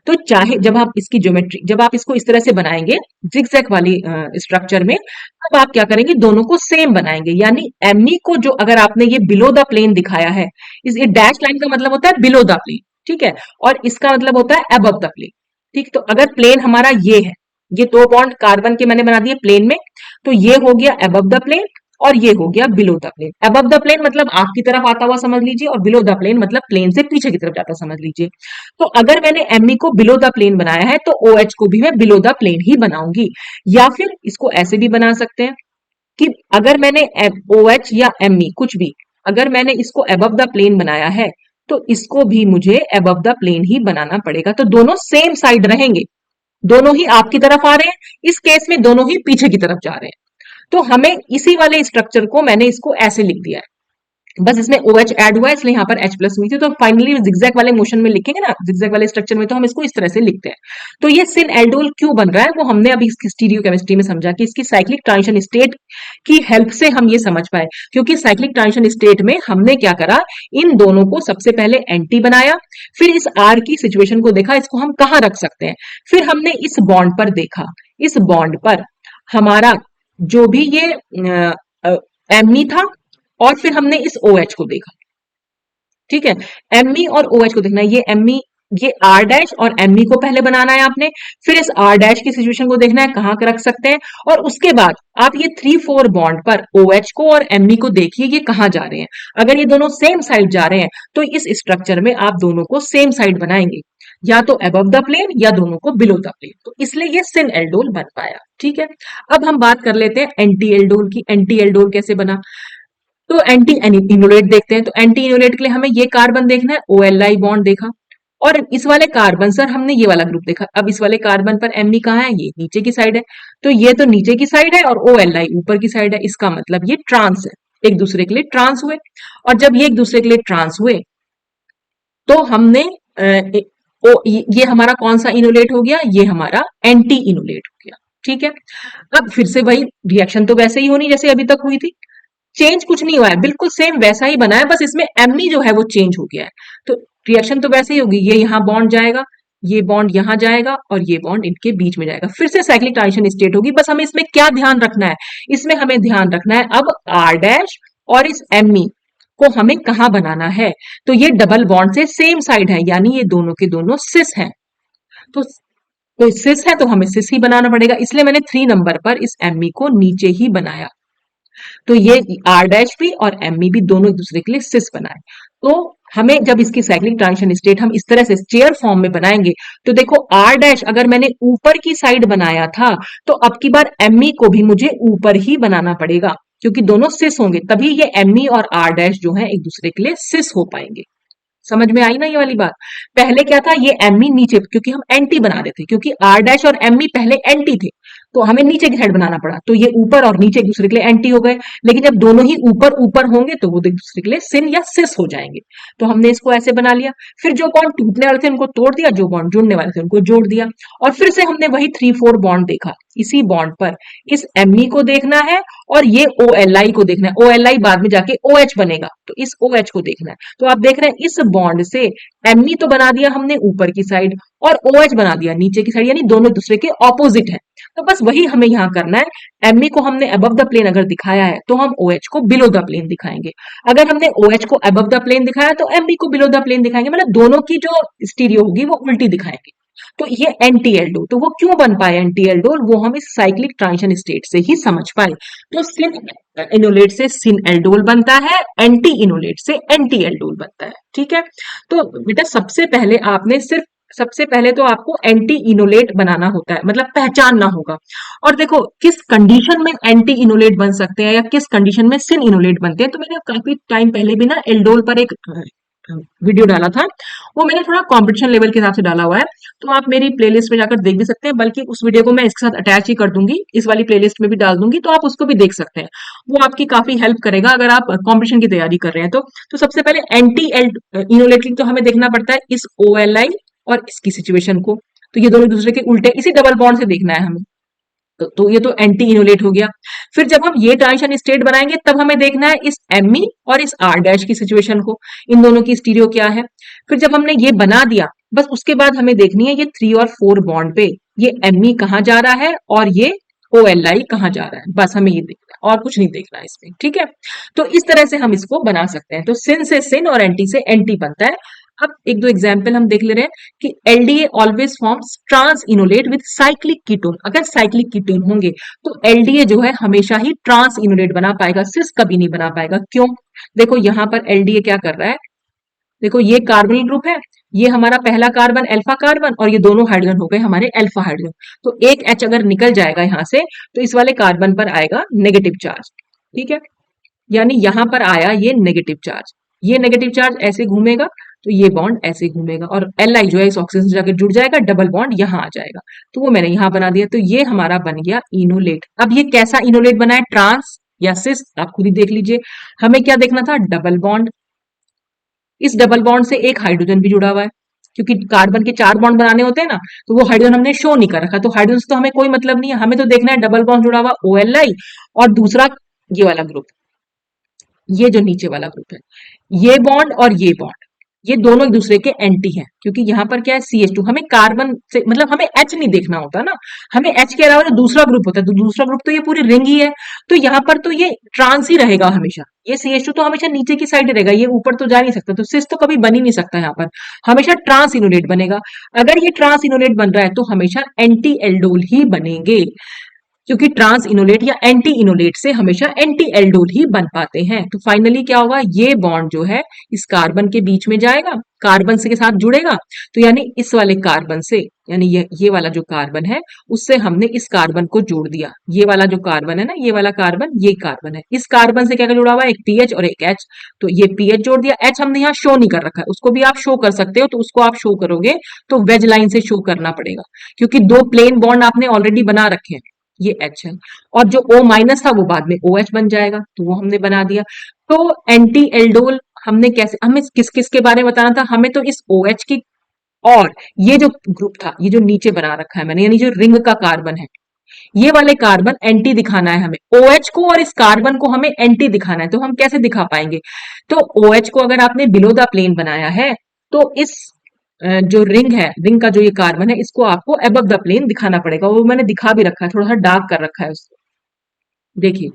तो चाहे जब आप इसकी ज्योमेट्री, जब आप इसको इस तरह से बनाएंगे जिगजैग वाली स्ट्रक्चर में, तब आप क्या करेंगे, दोनों को सेम बनाएंगे, यानी एमई को जो अगर आपने ये बिलो द प्लेन दिखाया है, इस ये डैश लाइन का मतलब होता है बिलो द प्लेन, ठीक है, और इसका मतलब होता है अबव द प्लेन। ठीक, तो अगर प्लेन हमारा ये है ये दो बॉन्ड कार्बन के मैंने बना दिए प्लेन में, तो ये हो गया अबव द प्लेन और ये हो गया below the plane. Above the plane मतलब आपकी तरफ आता हुआ समझ लीजिए, और बिलो द प्लेन मतलब प्लेन से पीछे की तरफ जाता समझ लीजिए। तो अगर मैंने Me को बिलो द प्लेन बनाया है तो OH को भी मैं बिलो द प्लेन ही बनाऊंगी। या फिर इसको ऐसे भी बना सकते हैं कि अगर मैंने OH या Me कुछ भी, अगर मैंने इसको अबव द प्लेन बनाया है तो इसको भी मुझे अबव द प्लेन ही बनाना पड़ेगा। तो दोनों सेम साइड रहेंगे, दोनों ही आपकी तरफ आ रहे हैं, इस केस में दोनों ही पीछे की तरफ जा रहे हैं। तो हमें इसी वाले स्ट्रक्चर को मैंने इसको ऐसे लिख दिया है, बस इसमें OH ऐड हुआ है इसलिए यहाँ पर H प्लस हुई थी। तो फाइनली जिग्जैग वाले मोशन में लिखेंगे ना, जिग्जैग वाले स्ट्रक्चर में, तो हम इसको इस तरह से लिखते हैं। तो ये सिन एल्डोल क्यों बन रहा है वो हमने अभी इसकी स्टीरियो केमिस्ट्री में समझा कि इसकी साइक्लिक ट्रांजिशन स्टेट की हेल्प से हम ये समझ पाए। क्योंकि साइक्लिक ट्रांजिशन स्टेट में हमने क्या करा, इन दोनों को सबसे पहले एंटी बनाया, फिर इस R की सिचुएशन को देखा इसको हम कहाँ रख सकते हैं, फिर हमने इस बॉन्ड पर देखा, इस बॉन्ड पर हमारा जो भी ये Me था, और फिर हमने इस OH को देखा। ठीक है, Me और OH को देखना है, ये Me, ये R डैश और Me को पहले बनाना है आपने, फिर इस R डैश की सिचुएशन को देखना है कहां रख सकते हैं, और उसके बाद आप ये 3-4 बॉन्ड पर OH को और Me को देखिए ये कहां जा रहे हैं। अगर ये दोनों सेम साइड जा रहे हैं तो इस स्ट्रक्चर में आप दोनों को सेम साइड बनाएंगे, या तो अबव द प्लेन या दोनों को बिलो द प्लेन। तो इसलिए ये सिन एल्डोल बन पाया। ठीक है, अब हम बात कर लेते हैं एंटी एल्डोल की। एंटी एल्डोल कैसे बना, तो एंटी इनोलेट देखते हैं। तो एंटी इनोलेट के लिए हमें ये कार्बन देखना है, OLI बॉन्ड देखा, और इस वाले कार्बन सर हमने ये वाला ग्रुप देखा। अब इस वाले कार्बन पर Me कहाँ है, ये नीचे की साइड है, तो ये तो नीचे की साइड है और OLI ऊपर की साइड है, इसका मतलब ये ट्रांस है, एक दूसरे के लिए ट्रांस हुए। और जब ये एक दूसरे के लिए ट्रांस हुए तो हमने ये हमारा कौन सा इनोलेट हो गया, ये हमारा एंटी इनोलेट हो गया। ठीक है, अब फिर से वही रिएक्शन तो वैसे ही होनी जैसे अभी तक हुई थी, चेंज कुछ नहीं हुआ है, बिल्कुल सेम वैसा ही बना है, बस इसमें Me जो है वो चेंज हो गया है। तो रिएक्शन तो वैसे ही होगी, ये यहाँ बॉन्ड जाएगा, ये बॉन्ड यहाँ जाएगा और ये बॉन्ड इनके बीच में जाएगा, फिर से साइक्लिक ट्रांजिशन स्टेट होगी। बस हमें इसमें क्या ध्यान रखना है, इसमें हमें ध्यान रखना है अब R डैश और इस Me को हमें कहाँ बनाना है, तो ये डबल बॉन्ड से सेम साइड है, यानी ये दोनों के दोनों सिस हैं। तो सिस है तो हमें सिस ही बनाना पड़ेगा, इसलिए मैंने 3 नंबर पर इस Me को नीचे ही बनाया। तो ये R डैश भी और Me भी दोनों एक दूसरे के लिए सिस बनाए। तो हमें जब इसकी साइक्लिक ट्रांजिशन स्टेट हम इस तरह से चेयर फॉर्म में बनाएंगे, तो देखो R डैश अगर मैंने ऊपर की साइड बनाया था तो अब की बार Me को भी मुझे ऊपर ही बनाना पड़ेगा, क्योंकि दोनों सिस होंगे, तभी ये Me और R डैश जो है एक दूसरे के लिए सिस हो पाएंगे। समझ में आई ना ये वाली बात। पहले क्या था, ये Me नीचे, क्योंकि हम एंटी बना रहे थे, क्योंकि R डैश और Me पहले एंटी थे तो हमें नीचे की साइड बनाना पड़ा, तो ये ऊपर और नीचे एक दूसरे के लिए एंटी हो गए। लेकिन जब दोनों ही ऊपर ऊपर होंगे तो वो एक दूसरे के लिए सिन या सिस हो जाएंगे। तो हमने इसको ऐसे बना लिया, फिर जो बॉन्ड टूटने वाले थे उनको तोड़ दिया, जो बॉन्ड जुड़ने वाले थे उनको जोड़ दिया, और फिर से हमने वही 3-4 बॉन्ड देखा। इसी बॉन्ड पर इस Me को देखना है और ये OLI को देखना है, OLI बाद में जाके OH बनेगा, तो इस OH को देखना है। तो आप देख रहे हैं इस बॉन्ड से Me तो बना दिया हमने ऊपर की साइड और OH बना दिया नीचे की साइड, यानी दोनों एक दूसरे के ऑपोजिट है। तो बस वही हमें यहाँ करना है, Me को हमने अबव द प्लेन अगर दिखाया है तो हम OH को बिलो द प्लेन दिखाएंगे, अगर हमने OH को अबव द प्लेन दिखाया तो Me को बिलो द प्लेन दिखाएंगे, मतलब दोनों की जो स्टीरियो होगी वो उल्टी दिखाएंगे। तो ये एंटी एल्डोल, तो वो क्यों बन पाए एंटी एल्डोल, वो हम इस साइक्लिक ट्रांजिशन स्टेट से ही समझ पाए। तो सिन इनोलेट से सिन एल्डोल बनता है, एंटी इनोलेट से एंटी एल्डोल बनता है। ठीक है, तो बेटा सबसे पहले तो आपको एंटी इनोलेट बनाना होता है, मतलब पहचानना होगा। और देखो किस कंडीशन में एंटी इनोलेट बन सकते हैं या किस कंडीशन में सिन इनोलेट बनते हैं, तो मैंने काफी टाइम पहले भी ना एल्डोल पर एक वीडियो डाला था, वो मैंने थोड़ा कंपटीशन लेवल के हिसाब से डाला हुआ है, तो आप मेरी प्लेलिस्ट में जाकर देख भी सकते हैं, बल्कि उस वीडियो को मैं इसके साथ अटैच ही कर दूंगी, इस वाली प्लेलिस्ट में भी डाल दूंगी, तो आप उसको भी देख सकते हैं। वो आपकी काफी हेल्प करेगा अगर आप कंपटीशन की तैयारी कर रहे हैं तो सबसे पहले एंटी इनोलेट तो हमें देखना पड़ता है इस OLI और इसकी सिचुएशन को, तो ये दोनों एक दूसरे के उल्टे इसी डबल बॉन्ड से देखना है हमें। तो ये तो एंटी इनोलेट हो गया। फिर जब हम ये ट्रांजिशन स्टेट बनाएंगे तब हमें देखना है इस Me और इस R डैश की सिचुएशन को, इन दोनों की स्टीरियो क्या है। फिर जब हमने ये बना दिया, बस उसके बाद हमें देखनी है ये 3 और 4 बॉन्ड पे ये Me कहाँ जा रहा है और ये OLI कहाँ जा रहा है, बस हमें ये देखना है और कुछ नहीं देखना है इसमें। ठीक है, तो इस तरह से हम इसको बना सकते हैं। तो सिन से सिन और एंटी से एंटी बनता है। अब एक दो एग्जाम्पल हम देख ले रहे हैं कि LDA always forms trans enolate with cyclic ketone. अगर साइक्लिक कीटोन होंगे तो एलडीए जो है हमेशा ही ट्रांस इनोलेट बना पाएगा, सिस कभी नहीं बना पाएगा। क्यों? देखो यहां पर एलडीए क्या कर रहा है, देखो ये कार्बोनिल ग्रुप है, ये हमारा पहला कार्बन अल्फा कार्बन और ये दोनों हाइड्रोजन हो गए हमारे अल्फा हाइड्रोजन। तो एक एच अगर निकल जाएगा यहां से तो इस वाले कार्बन पर आएगा नेगेटिव चार्ज। ठीक है, यानी यहां पर आया ये नेगेटिव चार्ज, ये नेगेटिव चार्ज ऐसे घूमेगा तो ये बॉन्ड ऐसे घूमेगा और एल आई जो है इस ऑक्सीजन से जाकर जुड़ जाएगा, डबल बॉन्ड यहां आ जाएगा। तो वो मैंने यहां बना दिया, तो ये हमारा बन गया इनोलेट। अब ये कैसा इनोलेट बना है, ट्रांस या सिस, आप खुद ही देख लीजिए। हमें क्या देखना था, डबल बॉन्ड। इस डबल बॉन्ड से एक हाइड्रोजन भी जुड़ा हुआ है, क्योंकि कार्बन के 4 बॉन्ड बनाने होते हैं ना, तो वो हाइड्रोजन हमने शो नहीं कर रखा, तो हाइड्रोजन से तो हमें कोई मतलब नहीं है, हमें तो देखना है डबल बॉन्ड जुड़ा हुआ ओ एल आई और दूसरा ये वाला ग्रुप, ये जो नीचे वाला ग्रुप है, ये बॉन्ड और ये बॉन्ड, ये दोनों एक दूसरे के एंटी हैं, क्योंकि यहाँ पर क्या है CH2, हमें कार्बन से मतलब हमें H नहीं देखना होता ना, हमें H के अलावा जो दूसरा ग्रुप होता है, तो दूसरा ग्रुप तो ये पूरी रिंग ही है, तो यहाँ पर तो ये ट्रांस ही रहेगा हमेशा, ये CH2 तो हमेशा नीचे की साइड रहेगा, ये ऊपर तो जा नहीं सकता, तो सिस तो कभी बन ही नहीं सकता, यहाँ पर हमेशा ट्रांस इनोलेट बनेगा। अगर ये ट्रांस इनोलेट बन रहा है तो हमेशा एंटी एल्डोल ही बनेंगे, क्योंकि ट्रांस इनोलेट या एंटी इनोलेट से हमेशा एंटी एल्डोल ही बन पाते हैं। तो फाइनली क्या होगा, ये बॉन्ड जो है इस कार्बन के बीच में जाएगा, कार्बन से के साथ जुड़ेगा, तो यानी इस वाले कार्बन से, यानी ये वाला जो कार्बन है उससे हमने इस कार्बन को जोड़ दिया, ये वाला जो कार्बन है ना, ये वाला कार्बन, ये कार्बन है, इस कार्बन से क्या क्या जुड़ा हुआ है, एक पीएच और एक एच, तो ये पीएच जोड़ दिया, एच हमने यहाँ शो नहीं कर रखा है, उसको भी आप शो कर सकते हो, तो उसको आप शो करोगे तो वेज लाइन से शो करना पड़ेगा, क्योंकि दो प्लेन बॉन्ड आपने ऑलरेडी बना रखे हैं, ये H है, और जो O माइनस था वो बाद में OH बन जाएगा, तो वो हमने बना दिया। तो एंटी एल्डोल हमने कैसे, हमें किस किस के बारे में बताना था, हमें तो इस OH की, और ये जो ग्रुप था, ये जो नीचे बना रखा है मैंने, यानी जो रिंग का कार्बन है, ये वाले कार्बन एंटी दिखाना है हमें, OH को और इस कार्बन को हमें एंटी दिखाना है, तो हम कैसे दिखा पाएंगे, तो OH को अगर आपने बिलो द प्लेन बनाया है तो इस जो रिंग है, रिंग का जो ये कार्बन है, इसको आपको अबव द प्लेन दिखाना पड़ेगा, वो मैंने दिखा भी रखा है, थोड़ा सा डार्क कर रखा है उसको। देखिए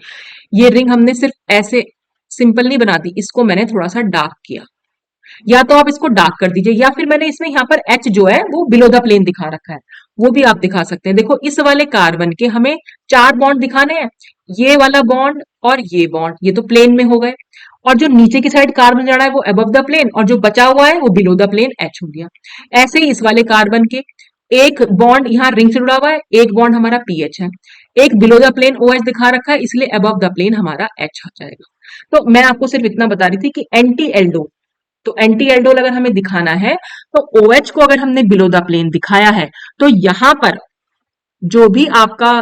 ये रिंग हमने सिर्फ ऐसे सिंपल नहीं बना दी, इसको मैंने थोड़ा सा डार्क किया, या तो आप इसको डार्क कर दीजिए, या फिर मैंने इसमें यहाँ पर H जो है वो बिलो द प्लेन दिखा रखा है, वो भी आप दिखा सकते हैं। देखो इस वाले कार्बन के हमें 4 बॉन्ड दिखाने हैं, ये वाला बॉन्ड और ये बॉन्ड, ये तो प्लेन में हो गए, और जो नीचे की साइड कार्बन जा रहा है वो अबव द प्लेन, और जो बचा हुआ है वो बिलो द प्लेन H हो गया। ऐसे ही इस वाले कार्बन के एक बॉन्ड यहाँ रिंग से जुड़ा हुआ है, एक बॉन्ड हमारा पीएच है, एक बिलो द प्लेन OH दिखा रखा है, इसलिए अबव द प्लेन हमारा H आ जाएगा। तो मैं आपको सिर्फ इतना बता रही थी कि एंटी एल्डो, तो एंटी एल्डोल अगर हमें दिखाना है तो OH को अगर हमने बिलो द प्लेन दिखाया है, तो यहां पर जो भी आपका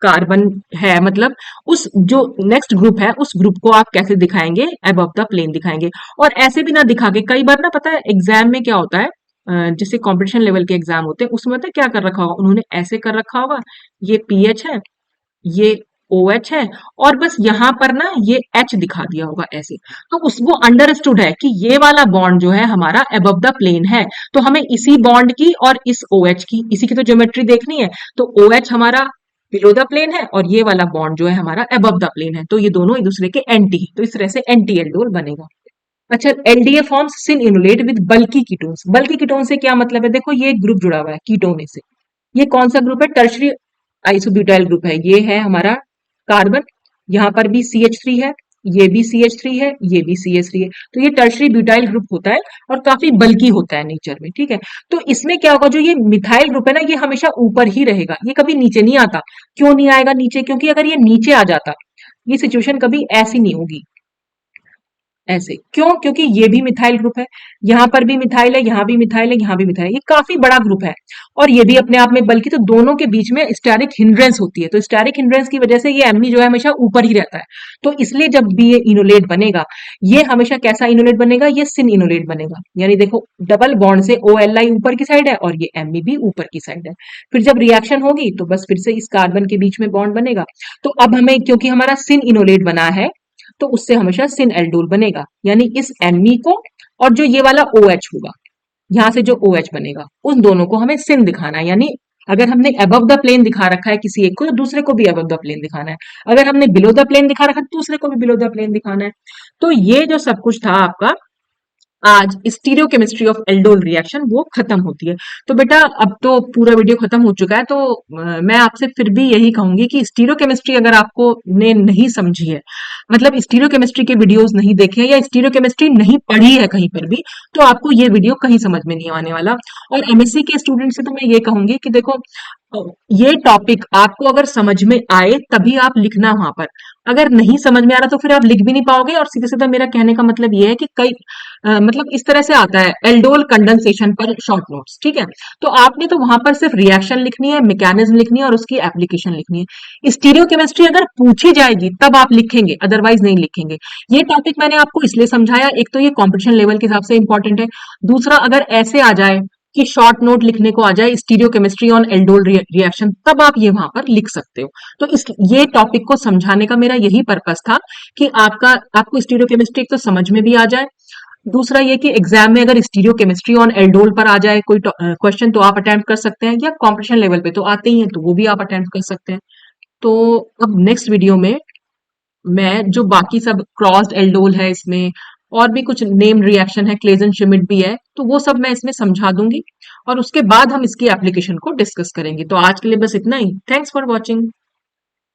कार्बन है, मतलब उस जो नेक्स्ट ग्रुप है उस ग्रुप को आप कैसे दिखाएंगे, अबव द प्लेन दिखाएंगे। और ऐसे भी ना दिखा के, कई बार ना पता है एग्जाम में क्या होता है, जैसे कंपटीशन लेवल के एग्जाम होते हैं उसमें पता है क्या कर रखा होगा उन्होंने, ऐसे कर रखा होगा, ये पीएच है, ये OH है, और बस यहां पर ना ये H दिखा दिया होगा ऐसे, तो उस वो अंडरस्टूड है कि ये वाला बॉन्ड जो है हमारा अबव द प्लेन है, तो हमें इसी बॉन्ड की और इस OH की, इसी की तो ज्योमेट्री देखनी है, तो OH हमारा बिलो द प्लेन है और ये वाला बॉन्ड जो है हमारा अबव द प्लेन है, तो ये दोनों एक दूसरे के एंटी है, तो इस तरह से एंटी एल्डोल बनेगा। अच्छा, LDA forms syn enolate with bulky ketones. Bulky ketone से क्या मतलब है, देखो ये एक ग्रुप जुड़ा हुआ है कीटोन से, ये कौन सा ग्रुप है, टर्शरी आइसोब्यूटाइल ग्रुप है, ये है हमारा कार्बन, यहाँ पर भी CH3 है, ये भी CH3 है, ये भी CH3 है, तो ये टर्शरी ब्यूटाइल ग्रुप होता है और काफी बल्की होता है नेचर में, ठीक है। तो इसमें क्या होगा, जो ये मिथाइल ग्रुप है ना, ये हमेशा ऊपर ही रहेगा, ये कभी नीचे नहीं आता। क्यों नहीं आएगा नीचे, क्योंकि अगर ये नीचे आ जाता, ये सिचुएशन कभी ऐसी नहीं होगी, ऐसे क्यों, क्योंकि ये भी मिथाइल ग्रुप है, यहाँ पर भी मिथाइल है, यहाँ भी मिथाइल है, यहाँ भी मिथाइल है, ये काफी बड़ा ग्रुप है, और ये भी अपने आप में बल्कि, तो दोनों के बीच में स्टेरिक हिंड्रेंस होती है, तो स्टेरिक हिंड्रेंस की वजह से ये एमी जो है हमेशा ऊपर ही रहता है, तो इसलिए जब भी ये इनोलेट बनेगा, ये हमेशा कैसा इनोलेट बनेगा, ये सिन इनोलेट बनेगा, यानी देखो डबल बॉन्ड से OLI ऊपर की साइड है और ये एमी भी ऊपर की साइड है, फिर जब रिएक्शन होगी तो बस फिर से इस कार्बन के बीच में बॉन्ड बनेगा। तो अब हमें, क्योंकि हमारा सिन इनोलेट बना है, तो उससे हमेशा सिन एल्डोल बनेगा, यानी इस एमी को और जो ये वाला OH होगा, यहां से जो OH बनेगा, उन दोनों को हमें सिन दिखाना है, यानी अगर हमने अबव द प्लेन दिखा रखा है किसी एक को, तो दूसरे को भी अबव द प्लेन दिखाना है, अगर हमने बिलो द प्लेन दिखा रखा है तो दूसरे को भी बिलो द प्लेन दिखाना है। तो ये जो सब कुछ था आपका आज स्टीरियोकेमिस्ट्री ऑफ एल्डोल रिएक्शन वो खत्म होती है। तो बेटा अब तो पूरा वीडियो खत्म हो चुका है, तो मैं आपसे फिर भी यही कहूंगी कि स्टीरियोकेमिस्ट्री अगर आपको ने नहीं समझी है, मतलब स्टीरियोकेमिस्ट्री के वीडियोस नहीं देखे हैं या स्टीरियोकेमिस्ट्री नहीं पढ़ी है कहीं पर भी, तो आपको ये वीडियो कहीं समझ में नहीं आने वाला। और एमएससी के स्टूडेंट से तो मैं ये कहूंगी कि देखो, ये टॉपिक आपको अगर समझ में आए तभी आप लिखना वहां पर। अगर नहीं समझ में आ रहा तो फिर आप लिख भी नहीं पाओगे। और सीधे सीधा मेरा कहने का मतलब ये है कि कई मतलब इस तरह से आता है एल्डोल कंडेंसेशन पर शॉर्ट नोट्स, ठीक है। तो आपने तो वहां पर सिर्फ रिएक्शन लिखनी है, मैकेनिज्म लिखनी है और उसकी एप्लीकेशन लिखनी है। स्टीरियोकेमिस्ट्री अगर पूछी जाएगी तब आप लिखेंगे, अदरवाइज नहीं लिखेंगे। ये टॉपिक मैंने आपको इसलिए समझाया, एक तो ये कॉम्पिटिशन लेवल के हिसाब से इंपॉर्टेंट है, दूसरा अगर ऐसे आ जाए कि शॉर्ट नोट लिखने को आ जाए स्टीरियोकेमिस्ट्री ऑन एल्डोल रिएक्शन, तब आप ये वहां पर लिख सकते हो। तो इस ये टॉपिक को समझाने का मेरा यही पर्पस था कि आपको स्टीरियोकेमिस्ट्री तो समझ में भी आ जाए, दूसरा ये कि एग्जाम में अगर स्टीरियो केमिस्ट्री ऑन एल्डोल पर आ जाए कोई क्वेश्चन तो आप अटेम्प्ट कर सकते हैं, या कॉम्पिटिशन लेवल पे तो आते ही हैं तो वो भी आप अटेम्प्ट कर सकते हैं। तो अब नेक्स्ट वीडियो में मैं जो बाकी सब क्रॉस्ड एल्डोल है इसमें, और भी कुछ नेम रिएक्शन है, क्लेजन श्मिट भी है, तो वो सब मैं इसमें समझा दूंगी और उसके बाद हम इसकी एप्लीकेशन को डिस्कस करेंगे। तो आज के लिए बस इतना ही। Thanks for watching.